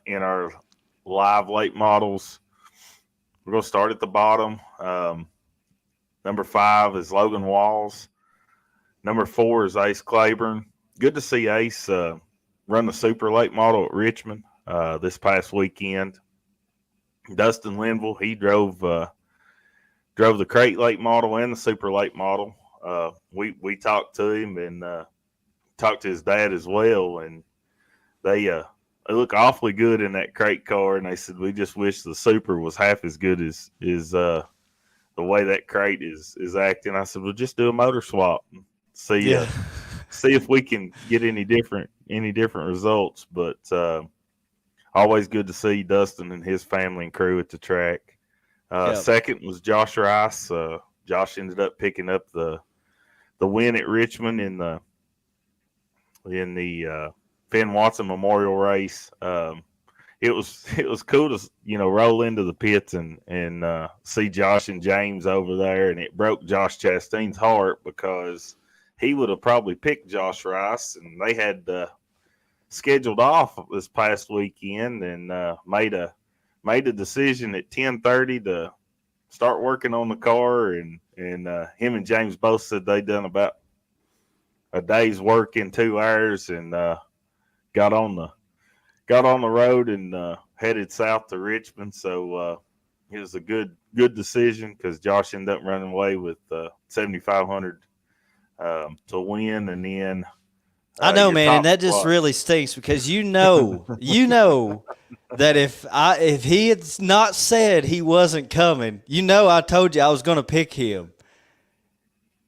in our live late models. We're going to start at the bottom. Number 5 is Logan Walls. Number 4 is Ace Claiborne. Good to see Ace run the super late model at Richmond this past weekend. Dustin Linville, he drove the crate late model and the super late model. We talked to him and talked to his dad as well, and they look awfully good in that crate car. And they said, we just wish the super was half as good as the way that crate is acting. I said, well, just do a motor swap and see. Yeah. See if we can get any different results. But always good to see Dustin and his family and crew at the track. Second was Josh Rice. Josh ended up picking up the win at Richmond in the Finn Watson Memorial Race. It was cool to roll into the pits and see Josh and James over there, and it broke Josh Chastain's heart because he would have probably picked Josh Rice, and they had scheduled off this past weekend and made a decision at 10:30 to start working on the car, and him and James both said they'd done about a day's work in 2 hours and got on the road and headed south to Richmond. So it was a good decision because Josh ended up running away with 7,500 to win. And then I know, man, and that just really stinks because you know that if he had not said he wasn't coming, I told you I was going to pick him.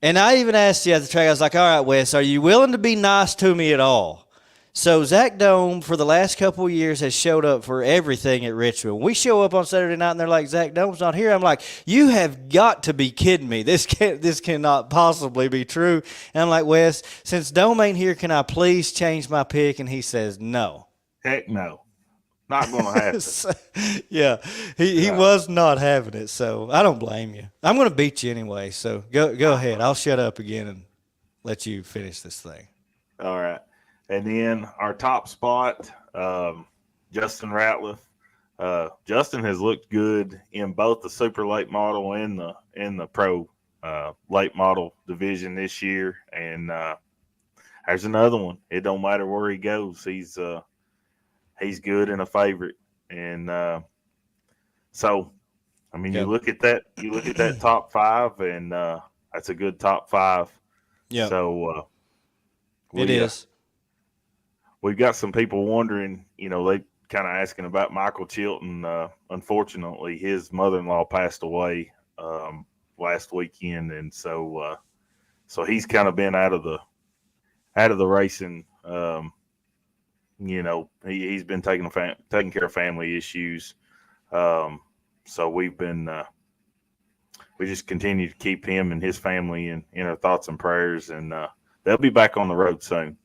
And I even asked you at the track, I was like, all right, Wes, are you willing to be nice to me at all? So Zach Dome, for the last couple of years, has showed up for everything at Richmond. We show up on Saturday night, and they're like, Zach Dome's not here. I'm like, you have got to be kidding me. This cannot possibly be true. And I'm like, Wes, since Dome ain't here, can I please change my pick? And he says, no. Heck no. Not going to happen. Yeah, he was not having it, so I don't blame you. I'm going to beat you anyway, so go ahead. I'll shut up again and let you finish this thing. All right. And then our top spot, Justin Ratliff. Justin has looked good in both the super late model and the pro late model division this year. And there's another one. It don't matter where he goes. He's good and a favorite. And so, I mean, Yep. you look at that top five, and that's a good top five. Yeah. So It is. We've got some people wondering, they kind of asking about Michael Chilton. Unfortunately, his mother-in-law passed away last weekend, and so he's kind of been out of the racing. He's been taking care of family issues. So we've been we just continue to keep him and his family in our thoughts and prayers, and they'll be back on the road soon.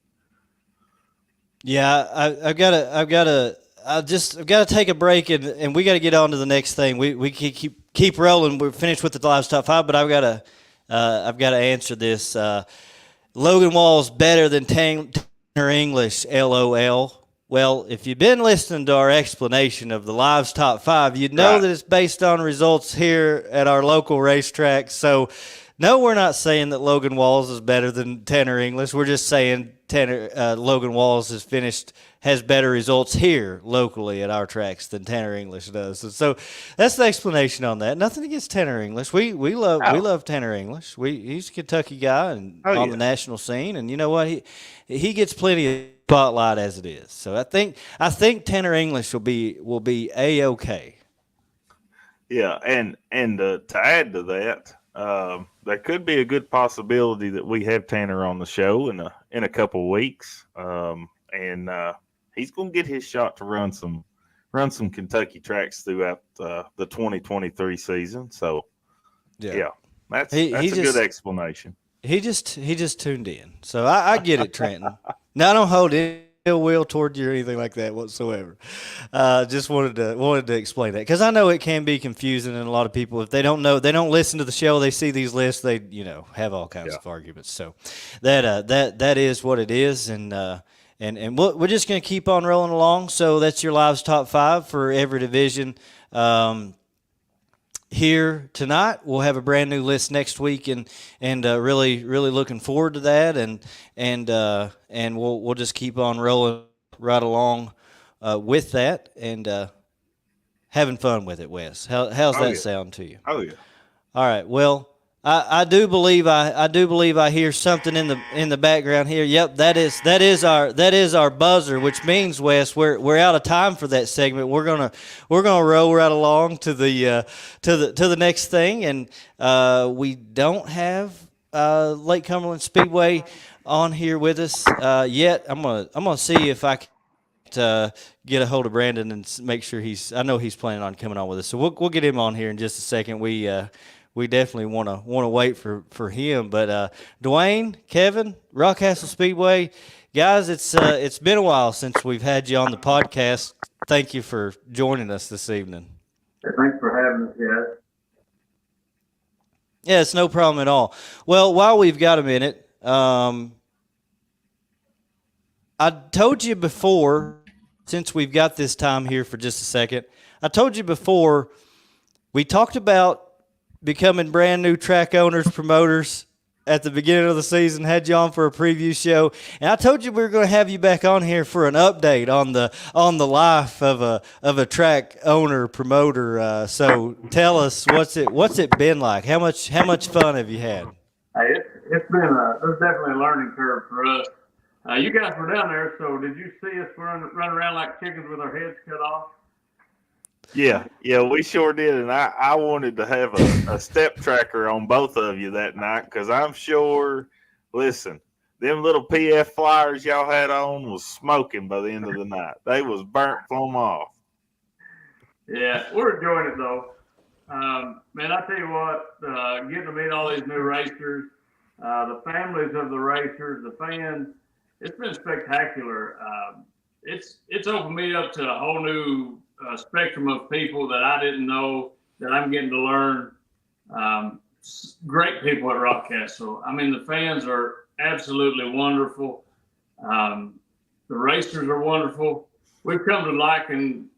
Yeah, I've got to take a break, and we got to get on to the next thing. We keep rolling. We're finished with the live's top five, but I've got to answer this. Logan Wall's better than Tanner English, LOL. Well, if you've been listening to our explanation of the live's top five, you'd know Right. that it's based on results here at our local racetrack. So, no, we're not saying that Logan Walls is better than Tanner English. We're just saying Logan Walls has better results here locally at our tracks than Tanner English does. So that's the explanation on that. Nothing against Tanner English. We love Tanner English. He's a Kentucky guy and on the national scene, and you know what? He gets plenty of spotlight as it is. So I think Tanner English will be A-okay. Yeah, and to add to that, there could be a good possibility that we have Tanner on the show in a couple of weeks, and he's going to get his shot to run some Kentucky tracks throughout the 2023 season. So, yeah that's a good explanation. He just tuned in, so I get it, Trenton. Now I don't hold ill will toward you or anything like that whatsoever. Just wanted to explain that because I know it can be confusing, and a lot of people, if they don't know, they don't listen to the show, they see these lists, they have all kinds of arguments. So that is what it is, and we're just going to keep on rolling along. So that's your live's top five for every division. Here tonight, we'll have a brand new list next week, and really looking forward to that, and we'll just keep on rolling right along with that, and having fun with it. Wes, how's that sound to you? Oh yeah. All right. Well, I do believe I hear something in the background here. Yep, that is our buzzer, which means, Wes, we're out of time for that segment. We're gonna roll right along to the next thing, and we don't have Lake Cumberland Speedway on here with us yet. I'm gonna see if I can get a hold of Brandon and make sure I know he's planning on coming on with us. So we'll get him on here in just a second. We definitely want to wait for him. But Dwayne, Kevin, Rockcastle Speedway, guys, it's been a while since we've had you on the podcast. Thank you for joining us this evening. Thanks for having us, guys. Yeah, it's no problem at all. Well, while we've got a minute, I told you before, since we've got this time here for just a second, I told you before we talked about becoming brand new track owners, promoters at the beginning of the season, had you on for a preview show, and I told you we were going to have you back on here for an update on the life of a track owner promoter. So tell us what's it been like? How much fun have you had? Hey, it's been there's definitely a learning curve for us. You guys were down there, so did you see us run around like chickens with our heads cut off? Yeah, we sure did, and I wanted to have a step tracker on both of you that night because I'm sure. Listen, them little PF flyers y'all had on was smoking by the end of the night. They was burnt plumb off. Yeah, we're enjoying it though. Man, I tell you what, getting to meet all these new racers, the families of the racers, the fans, it's been spectacular. it's opened me up to a whole new spectrum of people that I didn't know that I'm getting to learn. Great people at Rockcastle. I mean, the fans are absolutely wonderful. The racers are wonderful. We've come to like, and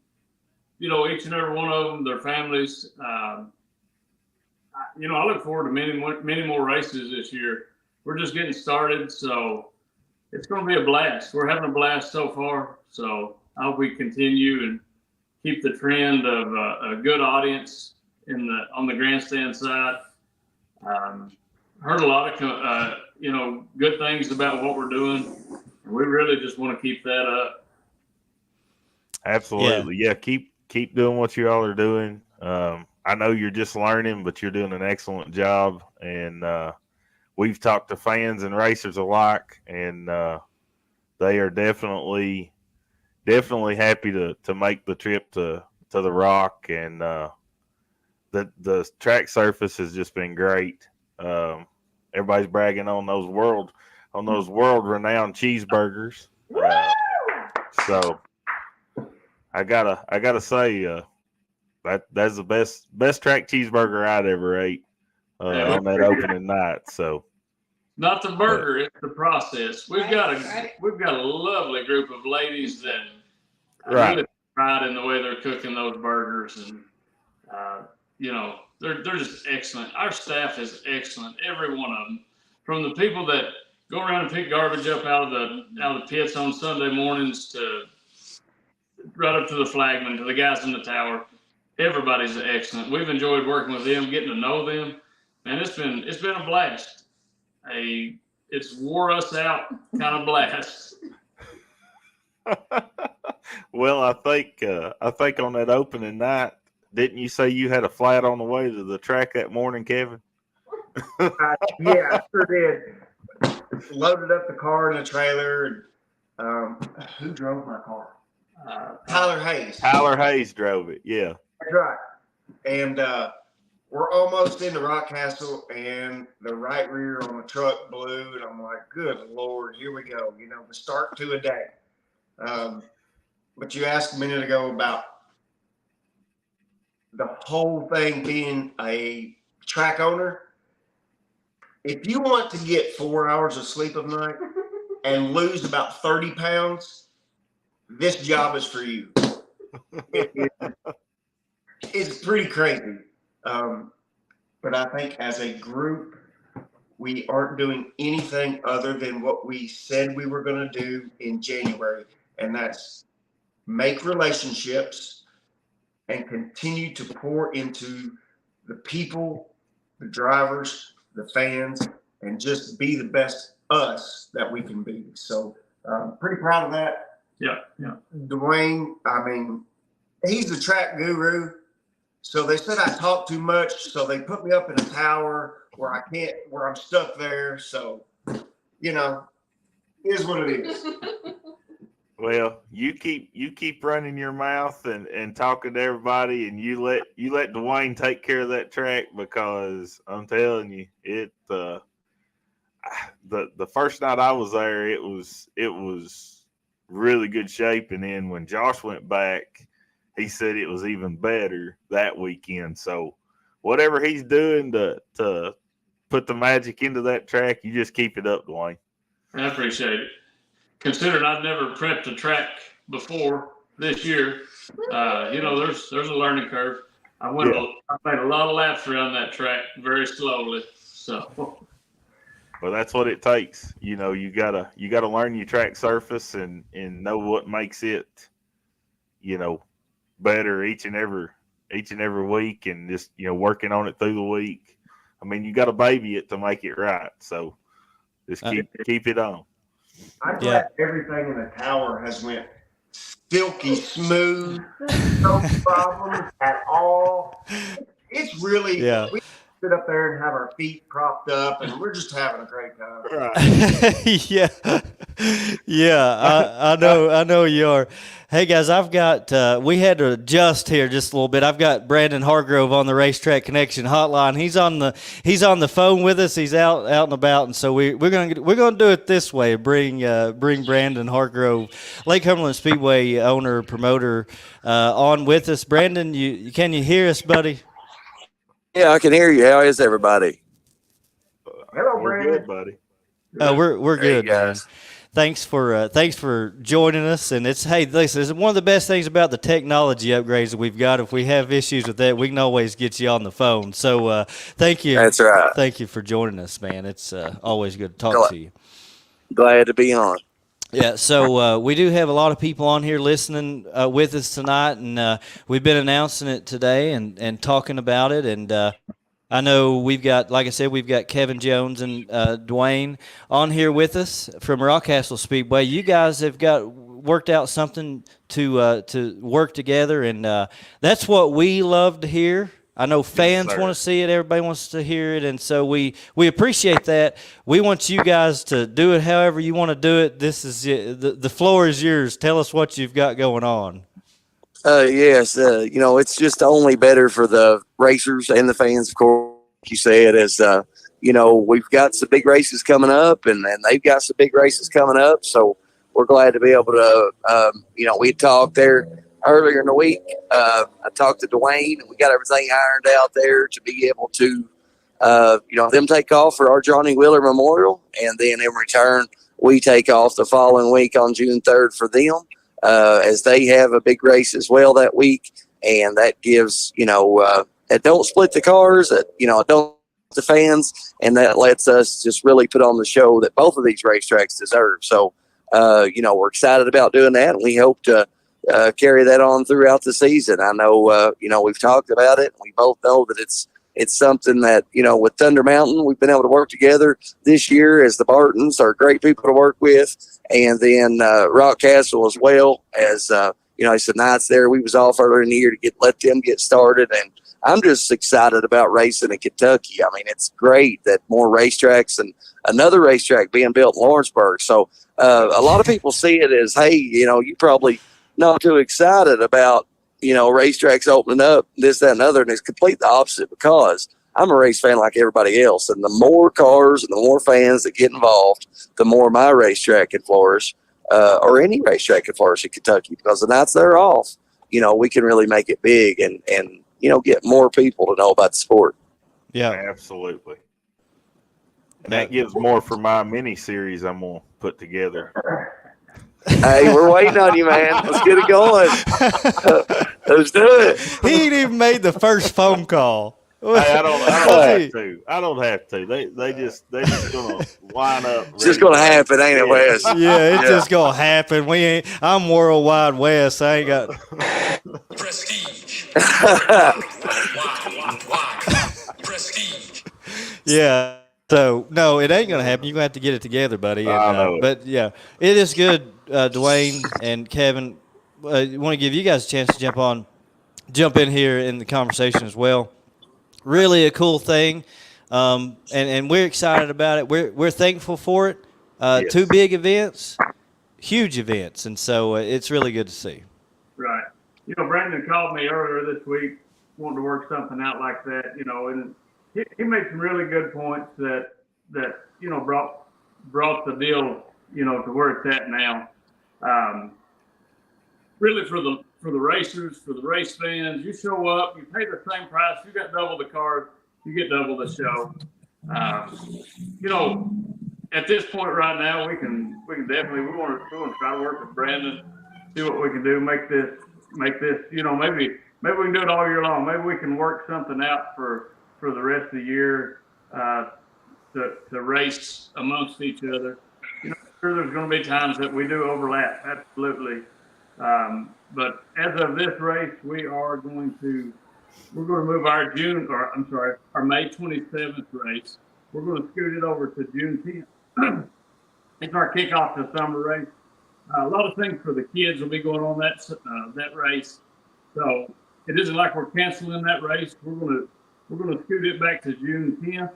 each and every one of them, their families. I look forward to many more races this year. We're just getting started, so it's going to be a blast. We're having a blast so far, so I hope we continue and keep the trend of a good audience on the grandstand side. Heard a lot of good things about what we're doing, and we really just want to keep that up. Absolutely, yeah. Keep doing what you all are doing. I know you're just learning, but you're doing an excellent job, and we've talked to fans and racers alike, and they are definitely happy to make the trip to the Rock, and the track surface has just been great. Everybody's bragging on those world renowned cheeseburgers. So I gotta say that's the best track cheeseburger I'd ever ate on that opening night. So not the burger, it's the process. We've got a lovely group of ladies that really pride in the way they're cooking those burgers, and they're just excellent. Our staff is excellent, every one of them, from the people that go around and pick garbage up out of the pits on Sunday mornings to right up to the flagman, to the guys in the tower. Everybody's excellent. We've enjoyed working with them, getting to know them, and it's been a blast. It's wore us out kind of blast. Well, I think on that opening night, didn't you say you had a flat on the way to the track that morning, Kevin? Yeah, I sure did. Loaded up the car in the trailer. And, who drove my car? Tyler Hayes. Tyler Hayes drove it, yeah. That's right. And we're almost into Rockcastle, and the right rear on the truck blew, and I'm like, good Lord, here we go. The start to a day. But you asked a minute ago about the whole thing being a track owner. If you want to get 4 hours of sleep a night and lose about 30 pounds, this job is for you. It's pretty crazy. But I think as a group, we aren't doing anything other than what we said we were going to do in January, and that's make relationships and continue to pour into the people, the drivers, the fans, and just be the best us that we can be. So pretty proud of that. Yeah. Dwayne, I mean, he's the track guru. So they said I talk too much, so they put me up in a tower where I'm stuck there. So, here's what it is. Well, you keep running your mouth and talking to everybody, and you let Dwayne take care of that track, because I'm telling you, the first night I was there, it was really good shape, and then when Josh went back, he said it was even better that weekend. So whatever he's doing to put the magic into that track, you just keep it up, Dwayne. I appreciate it. Considering I've never prepped a track before this year, there's a learning curve. I made a lot of laps around that track very slowly. So, well, that's what it takes. You gotta learn your track surface and know what makes it, better each and every week, and just working on it through the week. I mean, you got to baby it to make it right. So just keep it on. I'm glad everything in the tower has went silky smooth, no problems at all. It's really sit up there and have our feet propped up, and we're just having a great time. Right. Yeah, yeah. I know you are. Hey guys, I've got. We had to adjust here just a little bit. I've got Brandon Hargrove on the Racetrack Connection hotline. He's on the phone with us. He's out and about, and so we're gonna do it this way. Bring Brandon Hargrove, Lake Cumberland Speedway owner promoter, on with us. Brandon, can you hear us, buddy? Yeah, I can hear you. How is everybody? Hello, We're Brandon. good, buddy. We're good, Hey, guys. man. Thanks for joining us. And listen, it's one of the best things about the technology upgrades that we've got. If we have issues with that, we can always get you on the phone. So thank you. That's right. Thank you for joining us, man. It's always good to talk to you. Glad to be on. Yeah, so we do have a lot of people on here listening with us tonight, and we've been announcing it today and talking about it. And I know we've got, like I said, we've got Kevin Jones and Dwayne on here with us from Rockcastle Speedway. You guys have worked out something to work together, and that's what we love to hear. I know fans want to see it. Everybody wants to hear it. And so we appreciate that. We want you guys to do it however you want to do it. This is the floor is yours. Tell us what you've got going on. Yes, it's just only better for the racers and the fans, of course, like you said, as, we've got some big races coming up and they've got some big races coming up. So we're glad to be able to, we talked there earlier in the week. I talked to Dwayne, and we got everything ironed out there to be able to, them take off for our Johnny Wheeler Memorial, and then in return, we take off the following week on June 3rd for them, as they have a big race as well that week, and that gives, that don't split the cars, that, don't the fans, and that lets us just really put on the show that both of these racetracks deserve. So, we're excited about doing that, and we hope to carry that on throughout the season. I know, we've talked about it. We both know that it's something that, with Thunder Mountain, we've been able to work together this year, as the Bartons are great people to work with. And then Rockcastle as well, as, it's the nights there. We was off earlier in the year to let them get started. And I'm just excited about racing in Kentucky. I mean, it's great that more racetracks and another racetrack being built in Lawrenceburg. So a lot of people see it as, hey, you probably not too excited about, racetracks opening up, this, that, and other. And it's complete the opposite, because I'm a race fan like everybody else. And the more cars and the more fans that get involved, the more my racetrack can flourish, or any racetrack can flourish in Kentucky, because the nights they're off, we can really make it big and get more people to know about the sport. Yeah, absolutely. And that gives more for my mini series I'm going to put together. Hey, we're waiting on you, man. Let's get it going. Let's do it. He ain't even made the first phone call. Hey, I don't have to. I don't have to. They just gonna line up. It's just gonna happen, ain't it, Wes? Yeah, it's just gonna happen. I'm Worldwide West. I ain't got Prestige. Prestige. Yeah. So no, it ain't gonna happen. You're gonna have to get it together, buddy. And, I know it. But yeah, it is good. Dwayne and Kevin, I want to give you guys a chance to jump in here in the conversation as well. Really a cool thing, and we're excited about it. We're thankful for it. Yes. 2 big events, huge events, and so it's really good to see. Right. Brandon called me earlier this week, wanting to work something out like that, and he made some really good points that brought the deal, to where it's at now. Really for the racers, for the race fans, you show up, you pay the same price, you got double the card, you get double the show. At this point right now, we can definitely, we want to try to work with Brandon, see what we can do, make this, maybe we can do it all year long. Maybe we can work something out for the rest of the year, to race amongst each other. Sure, there's going to be times that we do overlap, absolutely. But as of this race, we're going to move our May 27th race. We're going to scoot it over to June 10th. It's our kickoff to summer race. A lot of things for the kids will be going on that race. So it isn't like we're canceling that race. We're we're going to scoot it back to June 10th.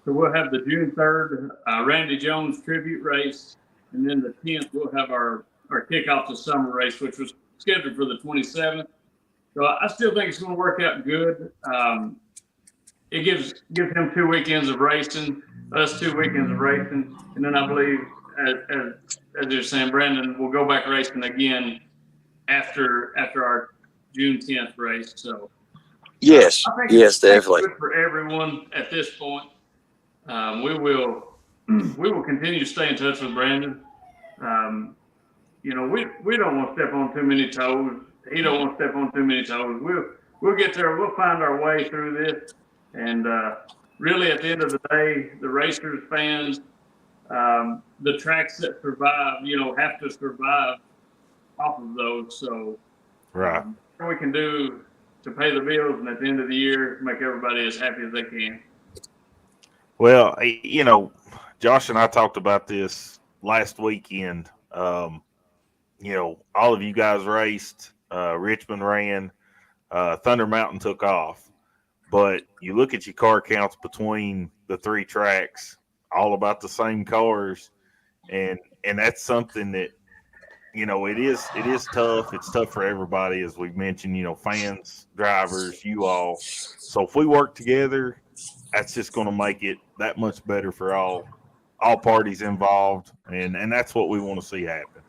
So we'll have the June 3rd Randy Jones tribute race, and then the 10th we'll have our kickoff to summer race, which was scheduled for the 27th. So I still think it's going to work out good. It gives him 2 weekends of racing, us 2 weekends of racing, and then I believe, as you're saying, Brandon, we'll go back racing again after our June 10th race. So yes, definitely. Good for everyone at this point. We will continue to stay in touch with Brandon. We don't want to step on too many toes. He don't want to step on too many toes. We'll get there. We'll find our way through this. And really, at the end of the day, the racers, fans, the tracks that survive, have to survive off of those. So, right, what we can do to pay the bills, and at the end of the year, make everybody as happy as they can. Well, Josh and I talked about this last weekend. All of you guys raced. Richmond ran. Thunder Mountain took off. But you look at your car counts between the 3 tracks, all about the same cars, and that's something that it is tough. It's tough for everybody, as we've mentioned. Fans, drivers, you all. So if we work together, that's just going to make it that much better for all parties involved, and that's what we want to see happen.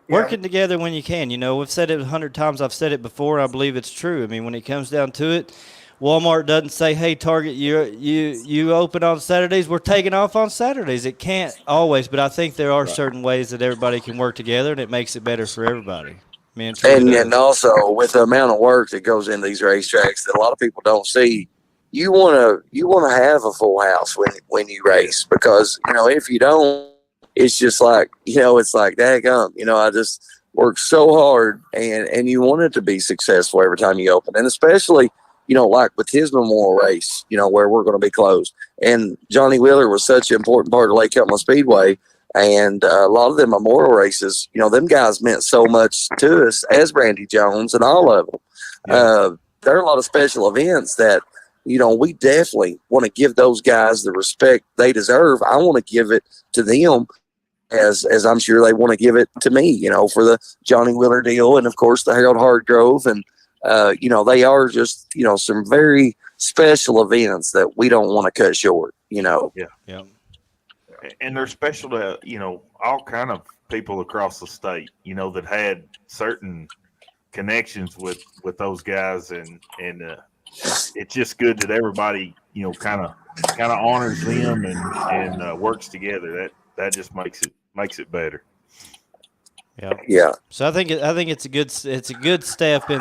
Working together when you can. We've said it 100 times. I've said it before. I believe it's true. I mean, when it comes down to it, Walmart doesn't say, "Hey, Target, you open on Saturdays. We're taking off on Saturdays." It can't always, but I think there are certain ways that everybody can work together, and it makes it better for everybody. And also with the amount of work that goes into these racetracks that a lot of people don't see, you want to have a full house when you race, because if you don't, it's just like, it's like, daggum, I just worked so hard, and you want it to be successful every time you open. And especially, like with his memorial race, where we're going to be closed. And Johnny Wheeler was such an important part of Lake Cumberland Speedway. And a lot of them memorial races, them guys meant so much to us as Randy Jones and all of them. Yeah. There are a lot of special events that, we definitely want to give those guys the respect they deserve. I want to give it to them as I'm sure they want to give it to me, for the Johnny Wheeler deal. And of course the Harold Hardgrove, and, they are just, some very special events that we don't want to cut short, Yeah. And they're special to, all kind of people across the state, that had certain connections with those guys, and it's just good that everybody, kind of honors them and works together. That just makes it better. Yeah. So I think it's a good step in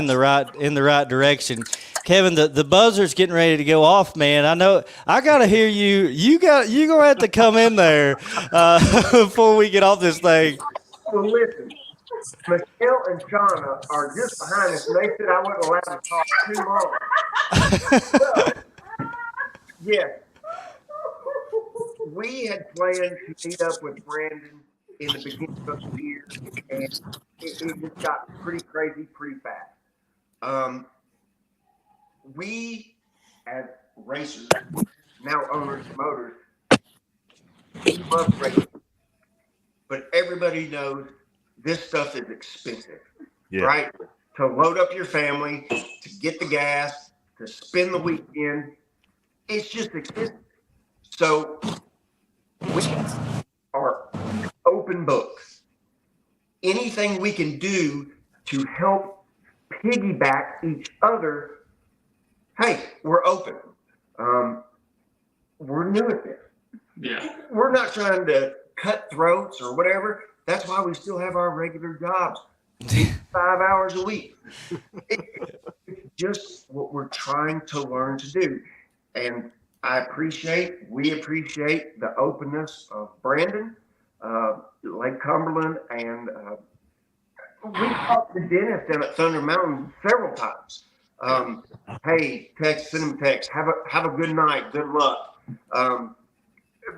the right direction. Kevin, the buzzer's getting ready to go off, man. I know I gotta hear you. You gonna have to come in there before we get off this thing. So listen, Michelle and Shauna are just behind us, and they said I wasn't allowed to talk too long. So, yes, we had planned to meet up with Brandon in the beginning of the year, and it just got pretty crazy pretty fast. We, as racers, now owners of motors, we love racing, but everybody knows this stuff is expensive, right? To load up your family, to get the gas, to spend the weekend, it's just expensive. So we are open books. Anything we can do to help piggyback each other, hey, we're open. We're new at this. Yeah. We're not trying to cut throats or whatever. That's why we still have our regular jobs, 5 hours a week. It's just what we're trying to learn to do. And we appreciate the openness of Brandon, Lake Cumberland, and we talked to Dennis down at Thunder Mountain several times. Hey, send him a text. Have a good night. Good luck.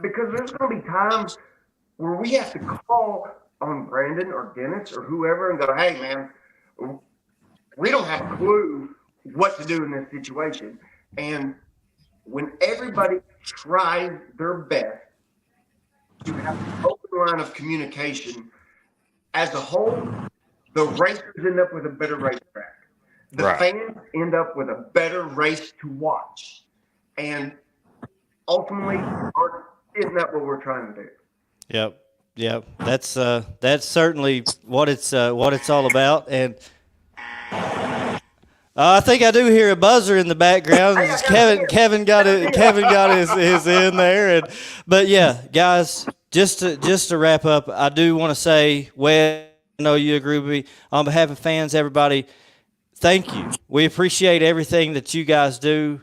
Because there's going to be times where we have to call on Brandon or Dennis or whoever and go, hey, man, we don't have a clue what to do in this situation. And when everybody tries their best to have an open line of communication, as a whole, the racers end up with a better racetrack. The fans end up with a better race to watch. And ultimately, isn't that what we're trying to do? Yep. That's certainly what it's all about. And I think I do hear a buzzer in the background. Kevin got his in there. But yeah, guys, just to wrap up, I do want to say, Wes, I know you agree with me. On behalf of fans, everybody, thank you. We appreciate everything that you guys do.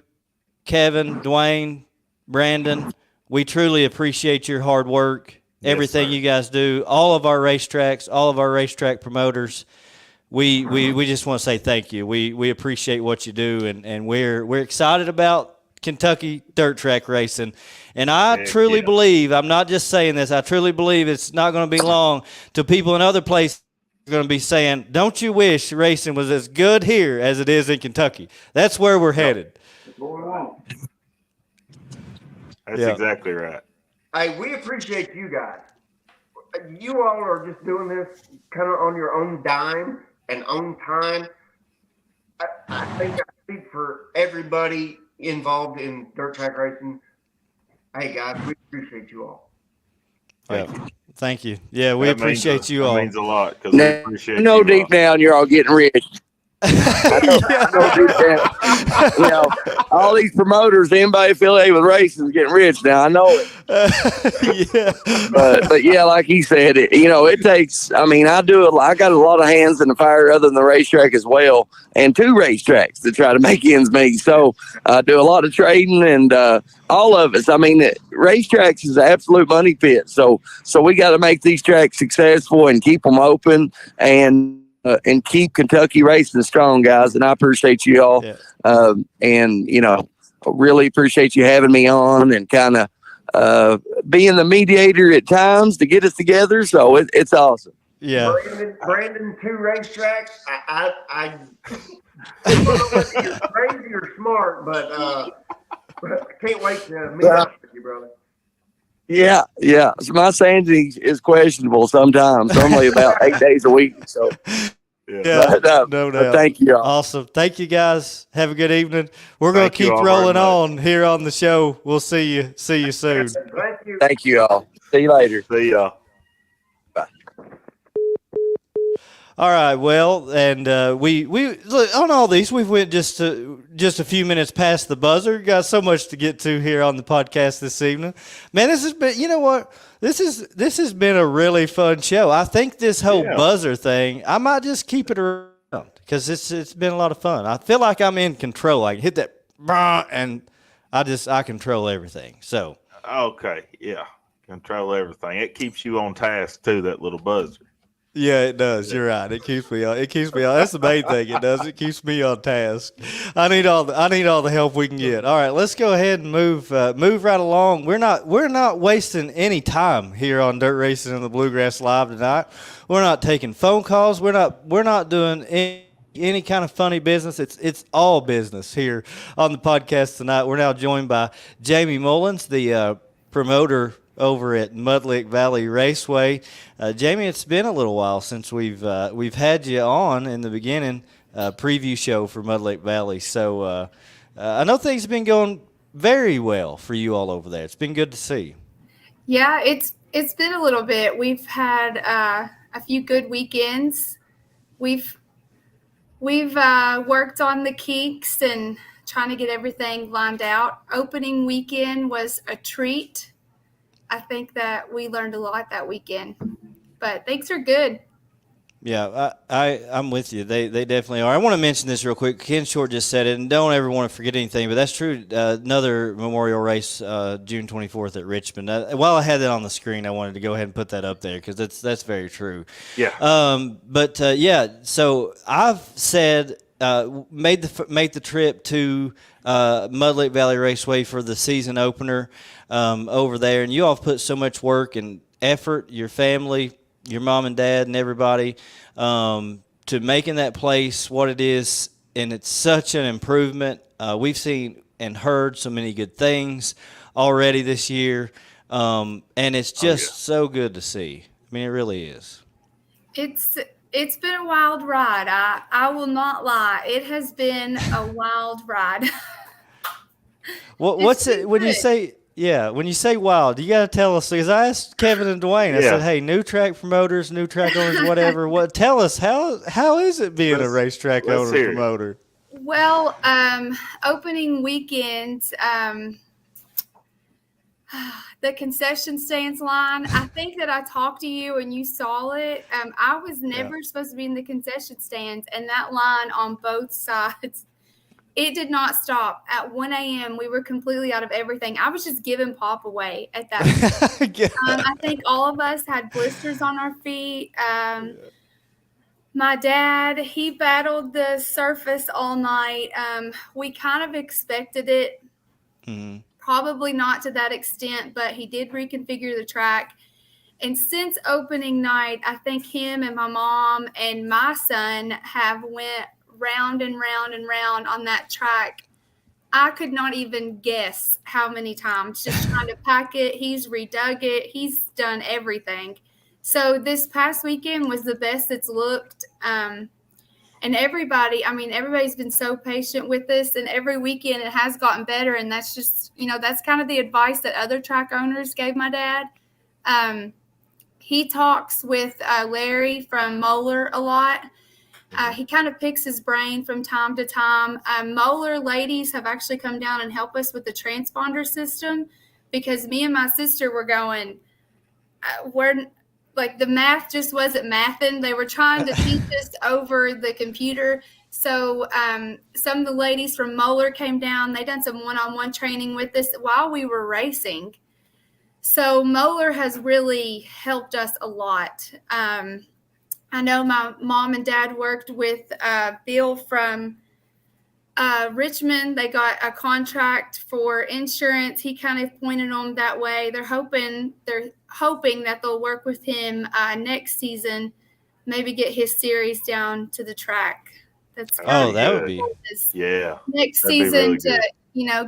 Kevin, Dwayne, Brandon, we truly appreciate your hard work, everything you guys do, all of our racetracks, all of our racetrack promoters. We just want to say thank you. We appreciate what you do, and we're excited about Kentucky dirt track racing. And I truly believe, I'm not just saying this, I truly believe it's not going to be long till people in other places are going to be saying, don't you wish racing was as good here as it is in Kentucky? That's where we're headed. That's exactly right. Hey, we appreciate you guys. You all are just doing this kind of on your own dime and own time. I think I speak for everybody involved in dirt track racing. Hey, guys, we appreciate you all. Thank you. Yeah, we appreciate you all. That means a lot because we appreciate you all. Deep down, you're all getting rich. I know deep down, you know, all these promoters, anybody affiliated with racing is getting rich now. I know it. But yeah, like he said, it takes. I mean, I got a lot of hands in the fire other than the racetrack as well, and 2 racetracks to try to make ends meet. So I do a lot of trading, and all of us. I mean, racetracks is an absolute money pit. So we got to make these tracks successful and keep them open and keep Kentucky racing strong, guys. And I appreciate you all. Yeah. And, really appreciate you having me on and kind of being the mediator at times to get us together. So it's awesome. Yeah. Brandon, 2 racetracks. I don't know whether you're crazy or smart, but I can't wait to meet up with you, brother. Yeah. So my sanity is questionable sometimes. Only about 8 days a week. So no doubt. Thank you all. Awesome. Thank you, guys. Have a good evening. We're going to keep rolling on here on the show. We'll see you soon. Thank you. Thank you all. See you later. See y'all. All right, well, and we look, on all these, we went just a few minutes past the buzzer. Got so much to get to here on the podcast this evening. Man, this has been, you know what? This has been a really fun show. I think this whole buzzer thing, I might just keep it around because it's been a lot of fun. I feel like I'm in control. I can hit that and I control everything. So okay, yeah, control everything. It keeps you on task too. That little buzzer. Yeah, it does. You're right. It keeps me on. That's the main thing. It does. It keeps me on task. I need all the help we can get. All right, let's go ahead and move right along. We're not wasting any time here on Dirt Racing and the Bluegrass Live tonight. We're not taking phone calls. We're not doing any kind of funny business. It's all business here on the podcast tonight. We're now joined by Jamie Mullins, the promoter over at Mudlick Valley Raceway. Jamie, it's been a little while since we've had you on in the beginning preview show for Mudlick Valley. So I know things have been going very well for you all over there. It's been good to see. Yeah, it's been a little bit. We've had a few good weekends. We've worked on the kinks and trying to get everything lined out. Opening weekend was a treat. I think that we learned a lot that weekend, but things are good. Yeah, I'm with you. They definitely are. I want to mention this real quick. Ken Short just said it, and don't ever want to forget anything, but that's true. Another memorial race, June 24th at Richmond. While I had that on the screen, I wanted to go ahead and put that up there because that's very true. Yeah. So I've said made the trip to Mudlick Valley Raceway for the season opener over there, and you all have put so much work and effort, your family, your mom and dad and everybody, to making that place what it is it's such an improvement. We've seen and heard so many good things already this year, and it's just so good to see. I mean, it really is. It's been a wild ride. I will not lie. It has been a wild ride. What's it when you say? Yeah, when you say wild, you got to tell us, because I asked Kevin and Dwayne. I said, "Hey, new track promoters, new track owners, whatever. What? Tell us how is it being a racetrack owner promoter?" Well, opening weekend, the concession stands line. I think that I talked to you and you saw it. I was never supposed to be in the concession stands, and that line on both sides. It did not stop. At 1 a.m., we were completely out of everything. I was just giving pop away at that point. I think all of us had blisters on our feet. My dad, he battled the surface all night. We kind of expected it. Mm-hmm. Probably not to that extent, but he did reconfigure the track. And since opening night, I think him and my mom and my son have went round and round and round on that track. I could not even guess how many times, just trying to pack it. He's redug it. He's done everything. So this past weekend was the best it's looked. And everybody's been so patient with us, and every weekend it has gotten better. And that's just, that's kind of the advice that other track owners gave my dad. He talks with Larry from Moeller a lot. He kind of picks his brain from time to time. Moeller ladies have actually come down and helped us with the transponder system, because me and my sister were going, the math just wasn't mathing. They were trying to teach us over the computer. So some of the ladies from Moeller came down. They done some one-on-one training with us while we were racing. So Moeller has really helped us a lot. I know my mom and dad worked with Bill from Richmond. They got a contract for insurance. He kind of pointed them that way. They're hoping that they'll work with him next season, maybe get his series down to the track. That's that would be next season to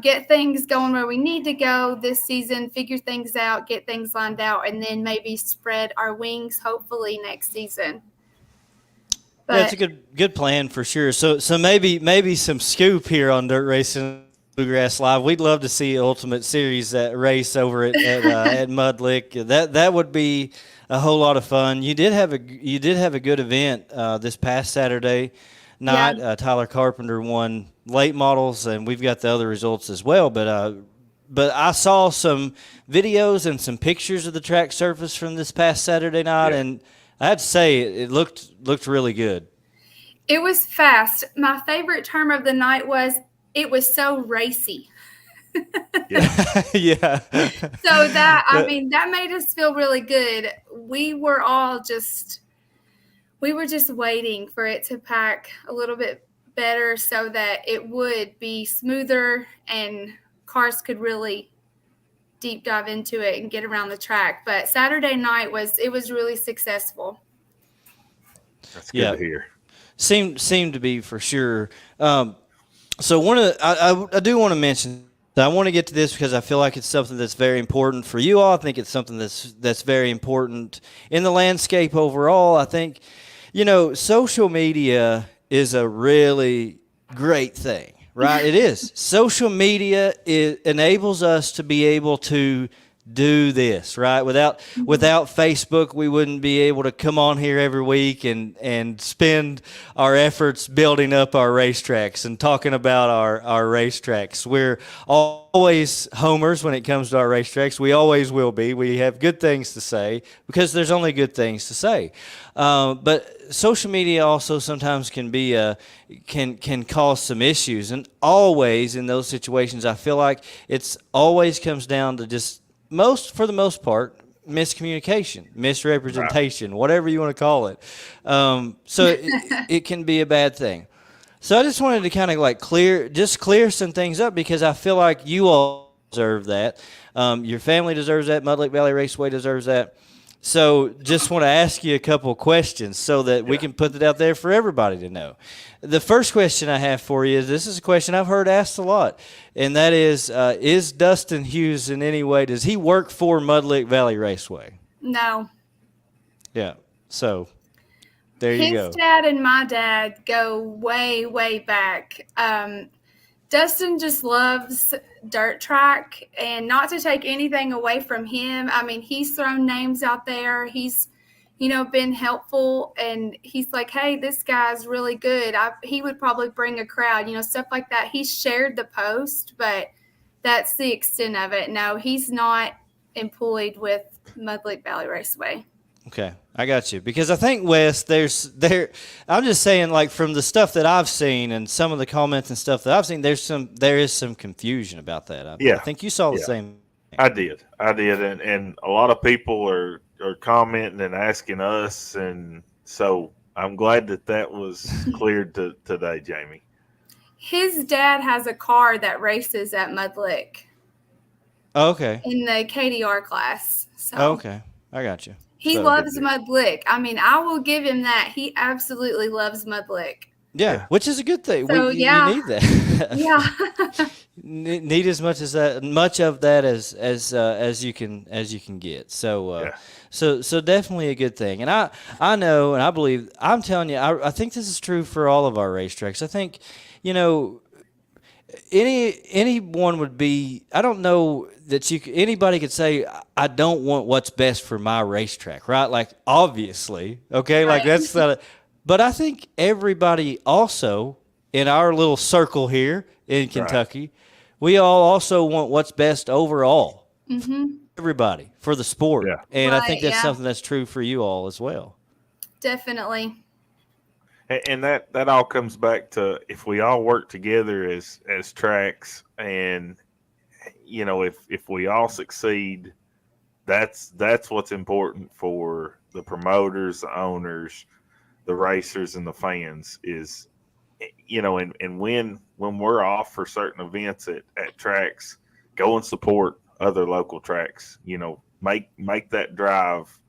get things going where we need to go this season, figure things out, get things lined out, and then maybe spread our wings hopefully next season. That's a good plan for sure. So maybe some scoop here on Dirt Racing Bluegrass Live. We'd love to see Ultimate Series race over at Mudlick. That would be a whole lot of fun. You did have a good event this past Saturday night. Yeah. Tyler Carpenter won late models, and we've got the other results as well. But I saw some videos and some pictures of the track surface from this past Saturday night, and I have to say it looked really good. It was fast. My favorite term of the night was it was so racy. Yeah. So that made us feel really good. We were just waiting for it to pack a little bit better so that it would be smoother and cars could really deep dive into it and get around the track. But Saturday night was really successful. That's good to hear. Seemed to be for sure. So I do want to mention, I want to get to this because I feel like it's something that's very important for you all. I think it's something that's very important in the landscape overall. I think, social media is a really great thing. Right, it is. Social media enables us to be able to do this, right? Without Facebook, we wouldn't be able to come on here every week and spend our efforts building up our racetracks and talking about our racetracks. We're always homers when it comes to our racetracks. We always will be. We have good things to say because there's only good things to say. But social media also sometimes can be can cause some issues, and always in those situations, I feel like it's always comes down to just for the most part, miscommunication, misrepresentation, whatever you want to call it. So it can be a bad thing. So I just wanted to kind of clear some things up because I feel like you all deserve that. Your family deserves that. Mudlick Valley Raceway deserves that. So just want to ask you a couple of questions so that we can put it out there for everybody to know. The first question I have for you is, this is a question I've heard asked a lot, and that is Dustin Hughes in any way, does he work for Mudlick Valley Raceway? No. Yeah. So there you go. His dad and my dad go way, way back. Dustin just loves dirt track, and not to take anything away from him. I mean, he's thrown names out there. He's, been helpful, and he's like, hey, this guy's really good. He would probably bring a crowd, stuff like that. He shared the post, but that's the extent of it. No, he's not employed with Mudlick Valley Raceway. Okay, I got you. Because I think, Wes, I'm just saying, like, from the stuff that I've seen and some of the comments and stuff that I've seen, there is some confusion about that. I think you saw the same. I did, and a lot of people are commenting and asking us, and so I'm glad that was cleared today, Jamie. His dad has a car that races at Mudlick. Oh, okay. In the KDR class. So. Okay, I got you. He loves Mudlick. I mean, I will give him that. He absolutely loves Mudlick. Yeah, which is a good thing. So, you need that. Yeah. Need as much of that as you can get. So so definitely a good thing. And I know, and I believe, I'm telling you, I think this is true for all of our racetracks. I think, anyone would be, I don't know that anybody could say, I don't want what's best for my racetrack, right? Like, obviously, okay, right. Like that's not, but I think everybody also in our little circle here in Kentucky, we all also want what's best overall. Mm-hmm. Everybody for the sport. Yeah. And I think that's something that's true for you all as well. Definitely. And that all comes back to, if we all work together as tracks, and if we all succeed, that's what's important for the promoters, the owners, the racers, and the fans. Is and when we're off for certain events at tracks, go and support other local tracks. Make that drive,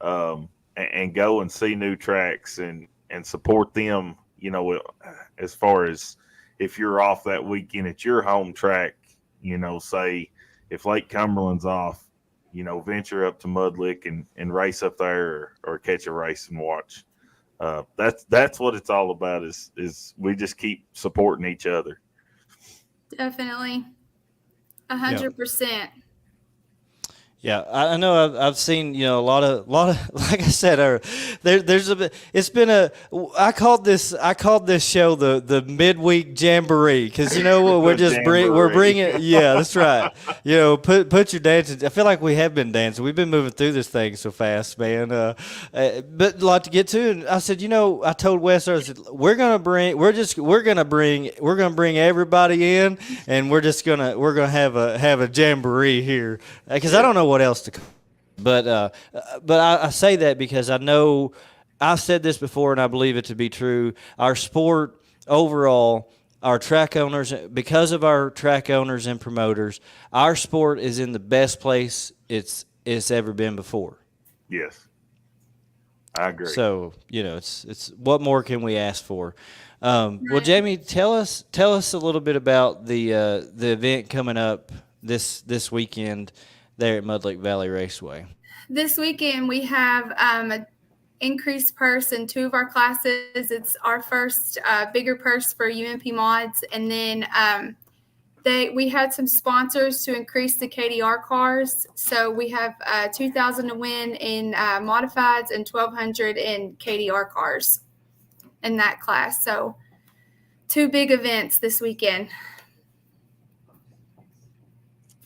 and go and see new tracks and support them, as far as if you're off that weekend at your home track, say if Lake Cumberland's off, venture up to Mudlick and race up there, or catch a race and watch. That's what it's all about, is we just keep supporting each other. Definitely. 100%. Yeah, I know. I've seen a lot of like I said, there's a bit. It's been I called this show the Midweek Jamboree, because we're bringing. Yeah, that's right. Put your dancing. I feel like we have been dancing. We've been moving through this thing so fast, man. But a lot to get to. And I said, I told Wes, I said, we're gonna bring everybody in, and we're gonna have a jamboree here, because I don't know what else to call it. But I say that because I know I've said this before, and I believe it to be true. Our sport overall, our track owners, because of our track owners and promoters, our sport is in the best place it's ever been before. Yes, I agree. So it's what more can we ask for? Well, Jamie, tell us a little bit about the event coming up this weekend there at Mudlick Valley Raceway. This weekend we have an increased purse in 2 of our classes. It's our first bigger purse for UMP mods, and then we had some sponsors to increase the KDR cars. So we have $2,000 to win in modifieds and $1,200 in KDR cars in that class. So 2 big events this weekend.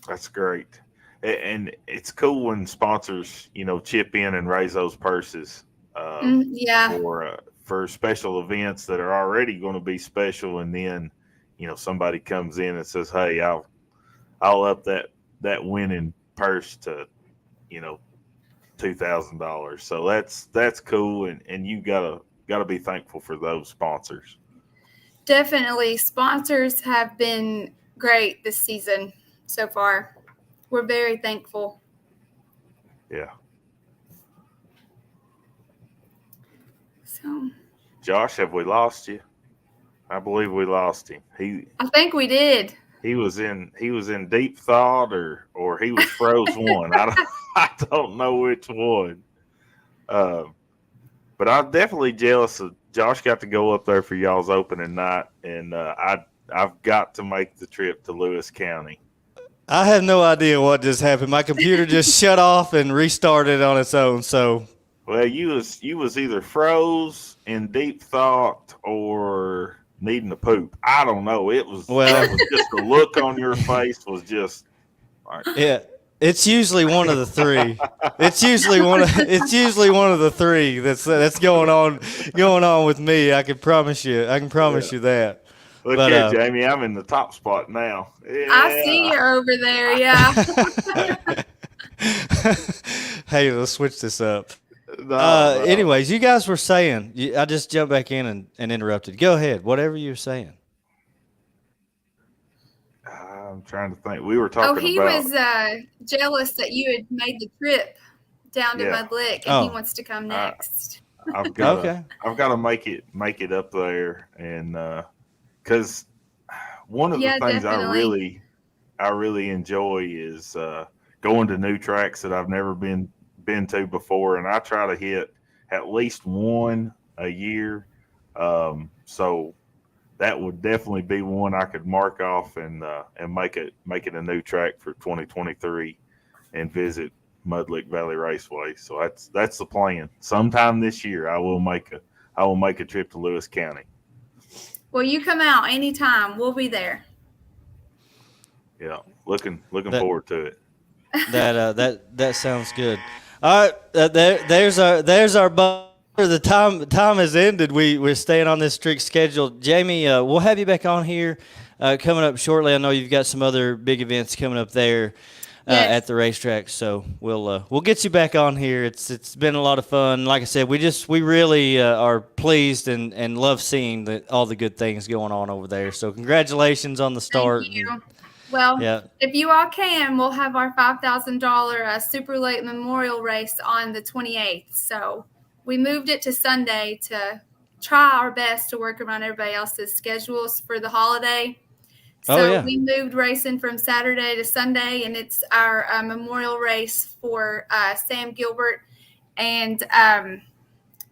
That's great. And it's cool when sponsors, chip in and raise those purses for special events that are already going to be special. And then, somebody comes in and says, hey, I'll up that winning purse to, $2,000. So that's cool. And you gotta be thankful for those sponsors. Definitely. Sponsors have been great this season so far. We're very thankful. Yeah. So Josh, have we lost you? I believe we lost him. I think we did. He was in deep thought or he was froze one. I don't know which one. But I'm definitely jealous of Josh got to go up there for y'all's opening night, and I've got to make the trip to Lewis County. I have no idea what just happened. My computer just shut off and restarted on its own. So, well, you was either froze in deep thought or needing to poop. I don't know. It was just the look on your face was just like, yeah. It's usually one of the three. It's usually one of the three that's going on with me. I can promise you. I can promise you that. Look here, Jamie. I'm in the top spot now. Yeah. I see you over there. Yeah. Hey, let's switch this up. No. Anyways, you guys were saying. I just jumped back in and interrupted. Go ahead. Whatever you were saying. I'm trying to think. We were talking about. Oh, he was jealous that you had made the trip down to Mudlick, and he wants to come next. I've got to make it up there, and because one of the things definitely. I really enjoy is going to new tracks that I've never been to before, and I try to hit at least one a year. So that would definitely be one I could mark off and make it a new track for 2023 and visit Mudlick Valley Raceway. So that's the plan. Sometime this year I will make a trip to Lewis County. Well, you come out anytime. We'll be there. Yeah, looking forward to it. That sounds good. All right, there's our bumper. The time has ended. We're staying on this strict schedule. Jamie, we'll have you back on here coming up shortly. I know you've got some other big events coming up there at the racetrack, so we'll get you back on here. It's been a lot of fun. Like I said, we really are pleased and love seeing all the good things going on over there. So congratulations on the start. Thank you. Well, if you all can, we'll have our $5,000 Super Late Memorial Race on the 28th. So we moved it to Sunday to try our best to work around everybody else's schedules for the holiday. So we moved racing from Saturday to Sunday, and it's our memorial race for Sam Gilbert and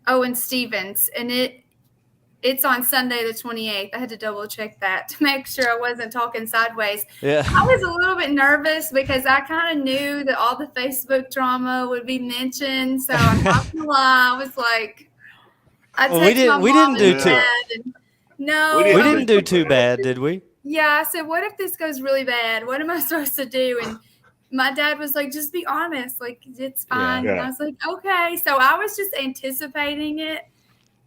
Owen Stevens. And it's on Sunday the 28th. I had to double check that to make sure I wasn't talking sideways. Yeah. I was a little bit nervous because I kind of knew that all the Facebook drama would be mentioned. So I'm not gonna lie. I was like, we didn't do too bad, did we? Yeah, I said, what if this goes really bad? What am I supposed to do? And my dad was like, just be honest. Like, it's fine. Yeah. And I was like, okay. So I was just anticipating it.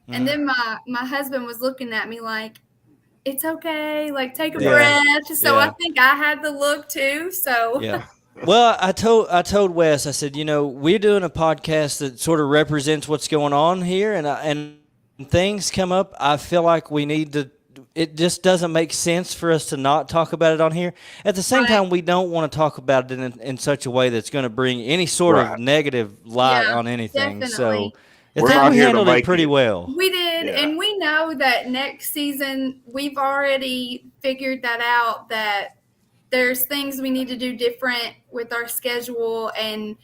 And then my husband was looking at me like, it's okay. Like, take a breath. So I think I had the look too. So Well, I told Wes, I said, we're doing a podcast that sort of represents what's going on here, and things come up. I feel like we need to. It just doesn't make sense for us to not talk about it on here. At the same time, we don't want to talk about it in such a way that's going to bring any sort of negative light on anything. Definitely. So I think we handled it pretty well. We did, and we know that next season we've already figured that out, that there's things we need to do different with our schedule, and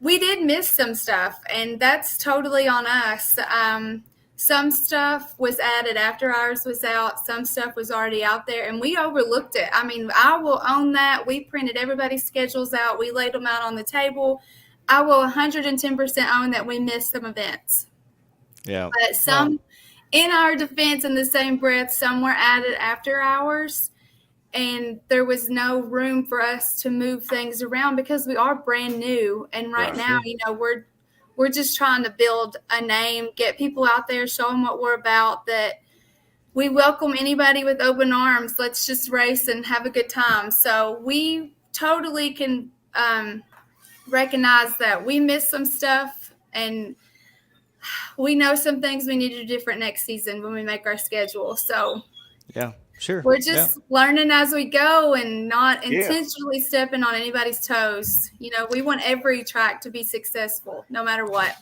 we did miss some stuff, and that's totally on us. Some stuff was added after ours was out. Some stuff was already out there, and we overlooked it. I mean, I will own that. We printed everybody's schedules out. We laid them out on the table. I will 110% own that we missed some events. Yeah. But some, in our defense, in the same breath, some were added after hours, and there was no room for us to move things around because we are brand new. And right now, we're just trying to build a name, get people out there, show them what we're about, that we welcome anybody with open arms. Let's just race and have a good time. So we totally can recognize that we missed some stuff, and we know some things we need to do different next season when we make our schedule. So sure. We're just learning as we go and not intentionally stepping on anybody's toes. We want every track to be successful no matter what.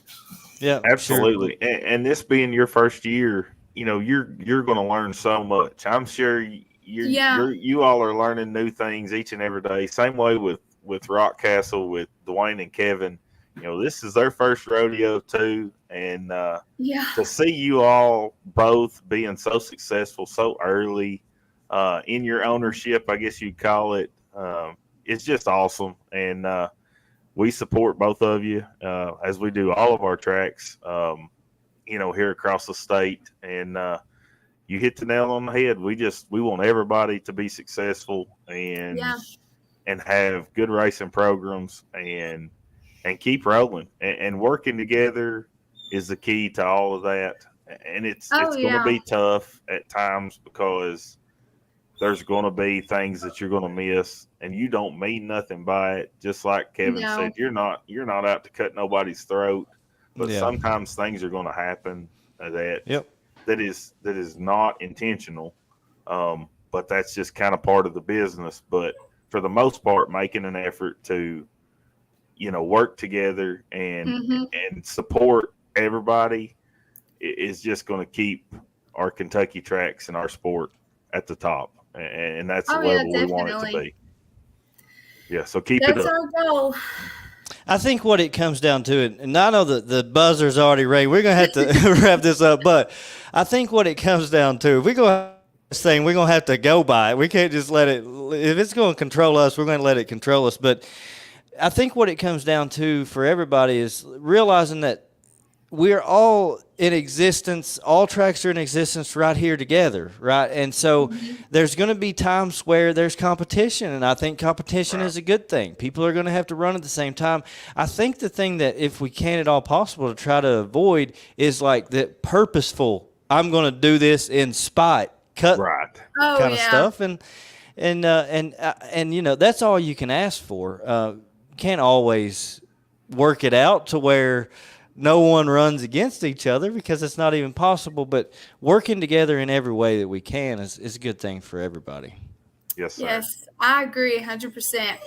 Yeah, Absolutely. And this being your first year, you're going to learn so much. I'm sure you all are learning new things each and every day. Same way with Rockcastle, with Dwayne and Kevin. This is their first rodeo too, and to see you all both being so successful so early in your ownership, I guess you'd call it, it's just awesome. And we support both of you as we do all of our tracks, here across the state. And you hit the nail on the head. We want everybody to be successful and have good racing programs and keep rolling and working together is the key to all of that. And it's going to be tough at times because there's going to be things that you're going to miss, and you don't mean nothing by it. Just like Kevin said, you're not out to cut nobody's throat, but sometimes things are going to happen that is not intentional. But that's just kind of part of the business. But for the most part, making an effort to, work together and support everybody is just going to keep our Kentucky tracks and our sport at the top. And that's the level we want it to be. Yeah, so keep it up. That's our goal. I think what it comes down to, and I know that the buzzer's already ready. We're going to have to wrap this up, but I think what it comes down to, if we're going to this thing, we're going to have to go by it. We can't just let it, if it's going to control us, we're going to let it control us. But I think what it comes down to for everybody is realizing that we're all in existence. All tracks are in existence right here together, right? And so there's going to be times where there's competition, and I think competition is a good thing. People are going to have to run at the same time. I think the thing that, if we can at all possible, to try to avoid is like the purposeful, I'm going to do this in spite, cut kind of stuff. And that's all you can ask for. Can't always work it out to where no one runs against each other, because it's not even possible, but working together in every way that we can is a good thing for everybody. Yes, sir. Yes, I agree 100%.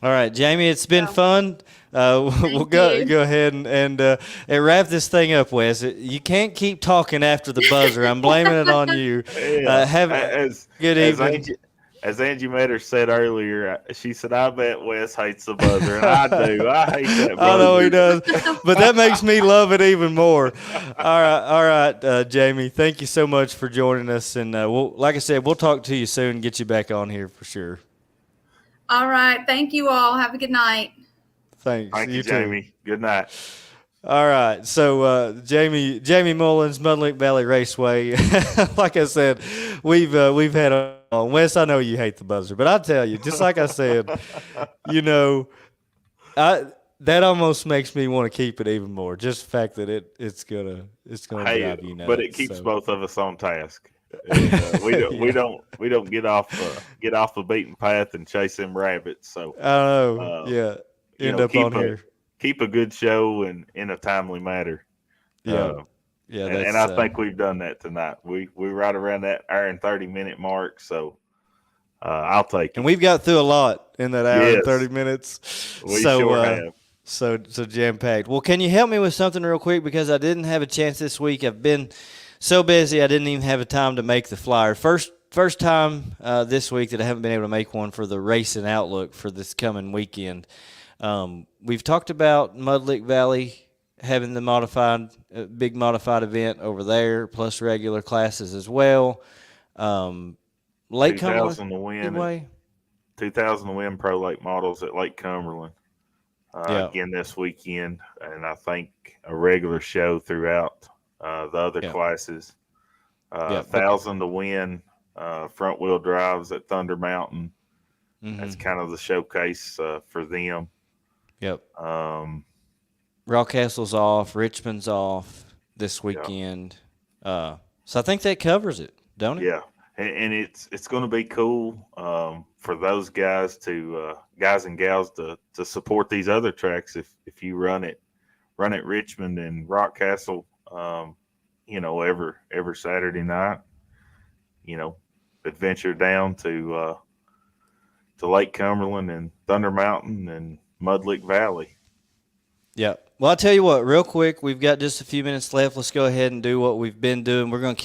All right, Jamie, it's been fun. We'll go ahead and wrap this thing up, Wes. You can't keep talking after the buzzer. I'm blaming it on you. Have a good evening. As Angie Metter said earlier, she said, I bet Wes hates the buzzer. And I do. I hate that buzzer. I know he does. But that makes me love it even more. All right, Jamie, thank you so much for joining us. And like I said, we'll talk to you soon and get you back on here for sure. All right. Thank you all. Have a good night. Thanks. Thank you, Jamie. Too. Good night. All right, so Jamie Mullins, Mudlick Valley Raceway. Like I said, we've had on Wes. I know you hate the buzzer, but I tell you, just like I said, that almost makes me want to keep it even more. Just the fact that it's gonna drive you nuts. But it keeps both of us on task. We don't get off the beaten path and chase them rabbits. So I know, end up on here. Keep a good show and in a timely manner. And I think we've done that tonight. We're right around that hour and 30-minute mark, so I'll take it. And we've got through a lot in that hour and 30 minutes. We sure have. So jam-packed. Well, can you help me with something real quick? Because I didn't have a chance this week. I've been so busy I didn't even have a time to make the flyer. First time this week that I haven't been able to make one for the Racing Outlook for this coming weekend. We've talked about Mudlick Valley having the big modified event over there, plus regular classes as well. Lake Cumberland, 2,000 to win pro lake models at Lake Cumberland again this weekend, and I think a regular show throughout the other classes. 1,000 to win front wheel drives at Thunder Mountain. That's kind of the showcase for them. Yep. Rockcastle's off. Richmond's off this weekend. So I think that covers it, don't it? Yeah, and it's going to be cool for those guys guys and gals to support these other tracks if you run at Richmond and Rockcastle. Every Saturday night. Adventure down to Lake Cumberland and Thunder Mountain and Mudlick Valley. Yep. Well, I'll tell you what, real quick, we've got just a few minutes left. Let's go ahead and do what we've been doing. We're going to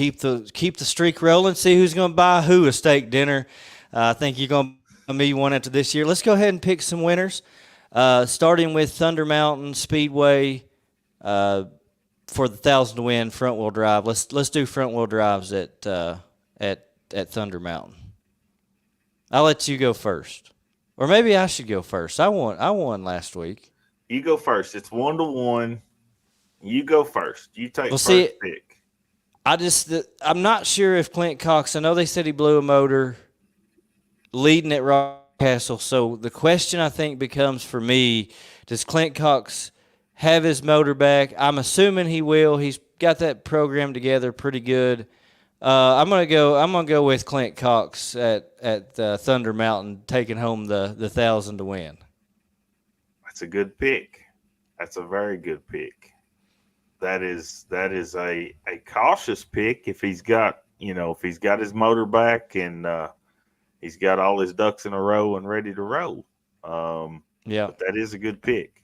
keep the streak rolling, see who's going to buy who a steak dinner. I think you're going to be one after this year. Let's go ahead and pick some winners, starting with Thunder Mountain Speedway for the 1,000 to win front-wheel drive. Let's do front-wheel drives at Thunder Mountain. I'll let you go first. Or maybe I should go first. I won last week. You go first. It's 1-1. You go first. You take first pick. I'm not sure if Clint Cox, I know they said he blew a motor leading at Rockcastle. So the question I think becomes for me, does Clint Cox have his motor back? I'm assuming he will. He's got that program together pretty good. I'm gonna go with Clint Cox at Thunder Mountain, taking home the 1,000 to win. That's a good pick. That's a very good pick. That is a cautious pick if he's got his motor back and he's got all his ducks in a row and ready to roll. Yeah, but that is a good pick.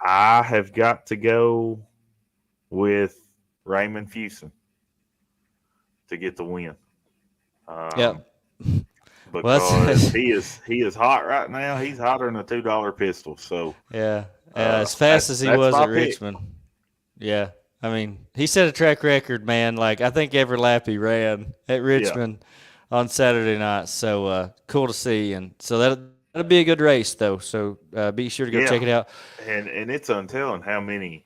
I have got to go with Raymond Fuson to get the win. Yeah. Because he is hot right now. He's hotter than a $2 pistol. So yeah, as fast as he was at Richmond. Yeah, I mean, he set a track record, man. Like I think every lap he ran at Richmond on Saturday night. So cool to see, and so that'll be a good race though. So be sure to go check it out. And it's untelling how many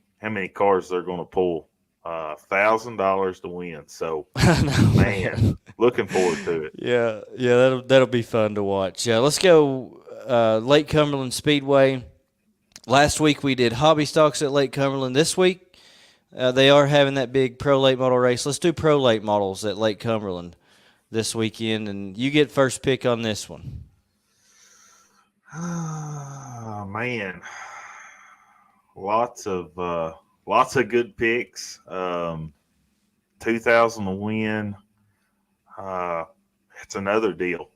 cars they're going to pull. $1,000 to win. So man, looking forward to it. Yeah, that'll be fun to watch. Yeah, let's go Lake Cumberland Speedway. Last week we did hobby stocks at Lake Cumberland. This week they are having that big pro late model race. Let's do pro late models at Lake Cumberland this weekend, and you get first pick on this one. Oh man, lots of good picks. 2,000 to win. It's another deal.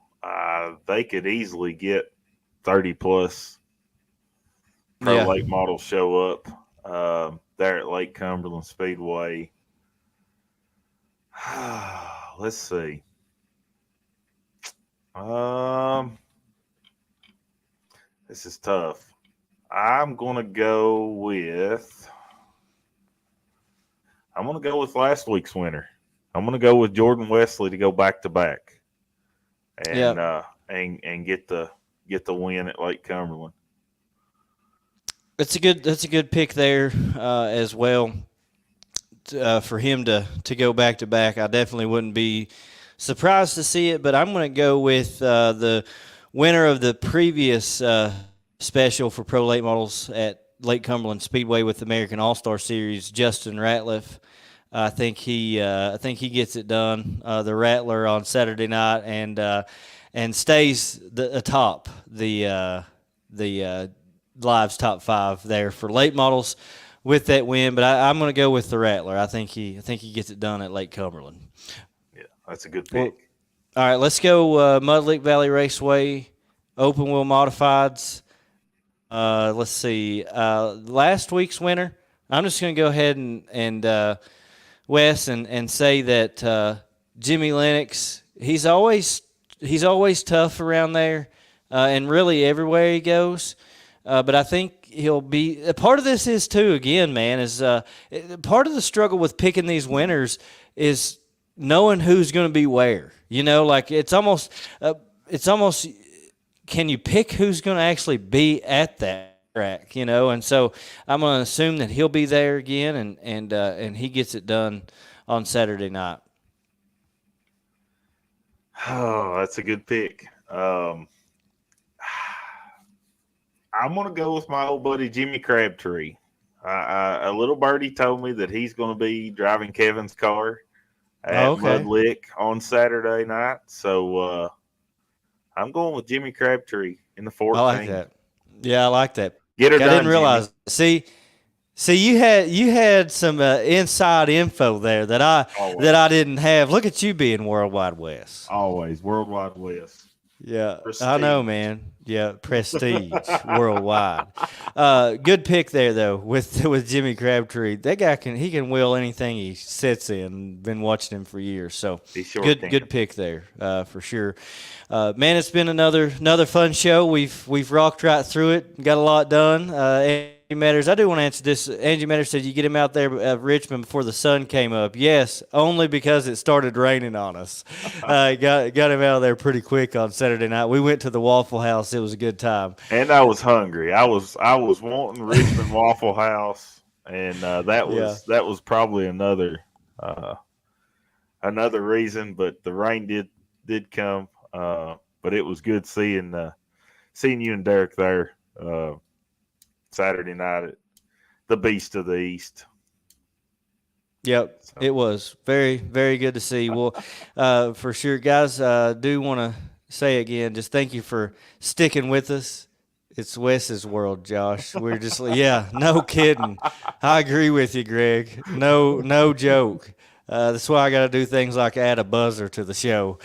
They could easily get 30 plus pro late models show up there at Lake Cumberland Speedway. Let's see. This is tough. I'm gonna go with last week's winner. I'm gonna go with Jordan Wesley to go back to back, and get the win at Lake Cumberland. That's a good pick there as well. For him to go back to back, I definitely wouldn't be surprised to see it. But I'm going to go with the winner of the previous special for pro late models at Lake Cumberland Speedway with the American All-Star Series, Justin Ratliff. I think he gets it done. The Rattler on Saturday night and stays atop the Live's top 5 there for late models with that win. But I'm going to go with the Rattler. I think he gets it done at Lake Cumberland. Yeah, that's a good pick. All right, let's go Mudlick Valley Raceway open wheel modifieds. Let's see. Last week's winner, I'm just going to go ahead and Wes and say that Jimmy Lennox, he's always tough around there and really everywhere he goes. But I think he'll be – part of this is too, again, man, is part of the struggle with picking these winners is knowing who's going to be where. You know, like it's almost can you pick who's going to actually be at that track, you know? And so I'm going to assume that he'll be there again and he gets it done on Saturday night. Oh, that's a good pick. I'm going to go with my old buddy Jimmy Crabtree. A little birdie told me that he's going to be driving Kevin's car at Mudlick on Saturday night. So I'm going with Jimmy Crabtree in the 14. I like that. Yeah, I like that. Get her done, I didn't realize. Jimmy. See, you had some inside info there that I didn't have. Look at you being Worldwide West. Always Worldwide West. Yeah, Prestige. I know, man. Yeah, prestige worldwide. Good pick there though with Jimmy Crabtree. That guy can wheel anything he sits in. Been watching him for years, so He sure good can. pick there for sure. Man, it's been another fun show. We've rocked right through it. Got a lot done. Angie Matters, I do want to answer this. Angie Matters said you get him out there at Richmond before the sun came up. Yes, only because it started raining on us. Got him out of there pretty quick on Saturday night. We went to the Waffle House. It was a good time. And I was hungry. I was wanting Richmond Waffle House, and that was probably another reason. But the rain did come. But it was good seeing you and Derek there Saturday night at the Beast of the East. Yep, So. it was very, very good to see. Well, for sure, guys, do want to say again, just thank you for sticking with us. It's Wes's world, Josh. We're just, yeah, no kidding. I agree with you, Greg. No joke. That's why I got to do things like add a buzzer to the show.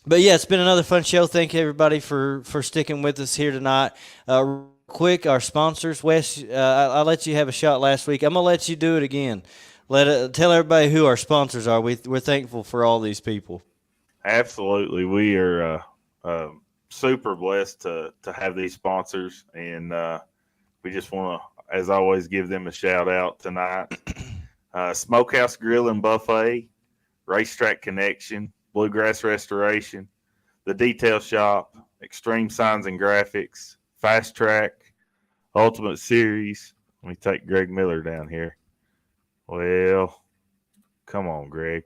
But yeah, it's been another fun show. Thank you, everybody, for sticking with us here tonight. Quick, our sponsors, Wes, I let you have a shot last week. I'm going to let you do it again. Tell everybody who our sponsors are. We're thankful for all these people. Absolutely. We are super blessed to have these sponsors, and we just want to, as always, give them a shout out tonight. Smokehouse Grill and Buffet, Racetrack Connection, Bluegrass Restoration, The Detail Shop, Extreme Signs and Graphics, Fast Track, Ultimate Series. Let me take Greg Miller down here. Well, come on, Greg.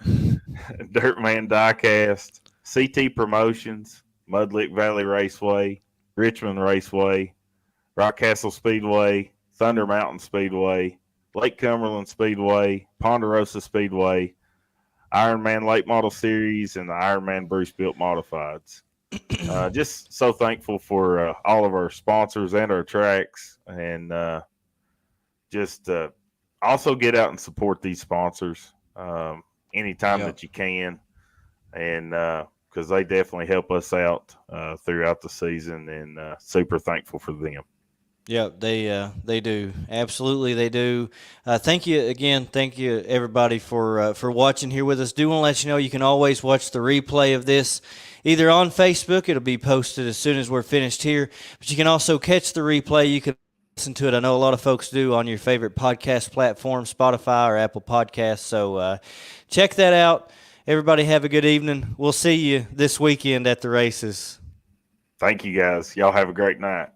Dirtman Diecast, CT Promotions, Mudlick Valley Raceway, Richmond Raceway, Rockcastle Speedway, Thunder Mountain Speedway, Lake Cumberland Speedway, Ponderosa Speedway, Ironman Late Model Series, and the Ironman Bruce Built Modifieds. Just so thankful for all of our sponsors and our tracks, and just also get out and support these sponsors anytime that you can, and because they definitely help us out throughout the season, and super thankful for them. Yeah, they do. Absolutely, they do. Thank you again. Thank you, everybody, for watching here with us. Do want to let you know you can always watch the replay of this either on Facebook. It'll be posted as soon as we're finished here. But you can also catch the replay. You can listen to it. I know a lot of folks do on your favorite podcast platform, Spotify or Apple Podcasts. So check that out. Everybody have a good evening. We'll see you this weekend at the races. Thank you, guys. Y'all have a great night.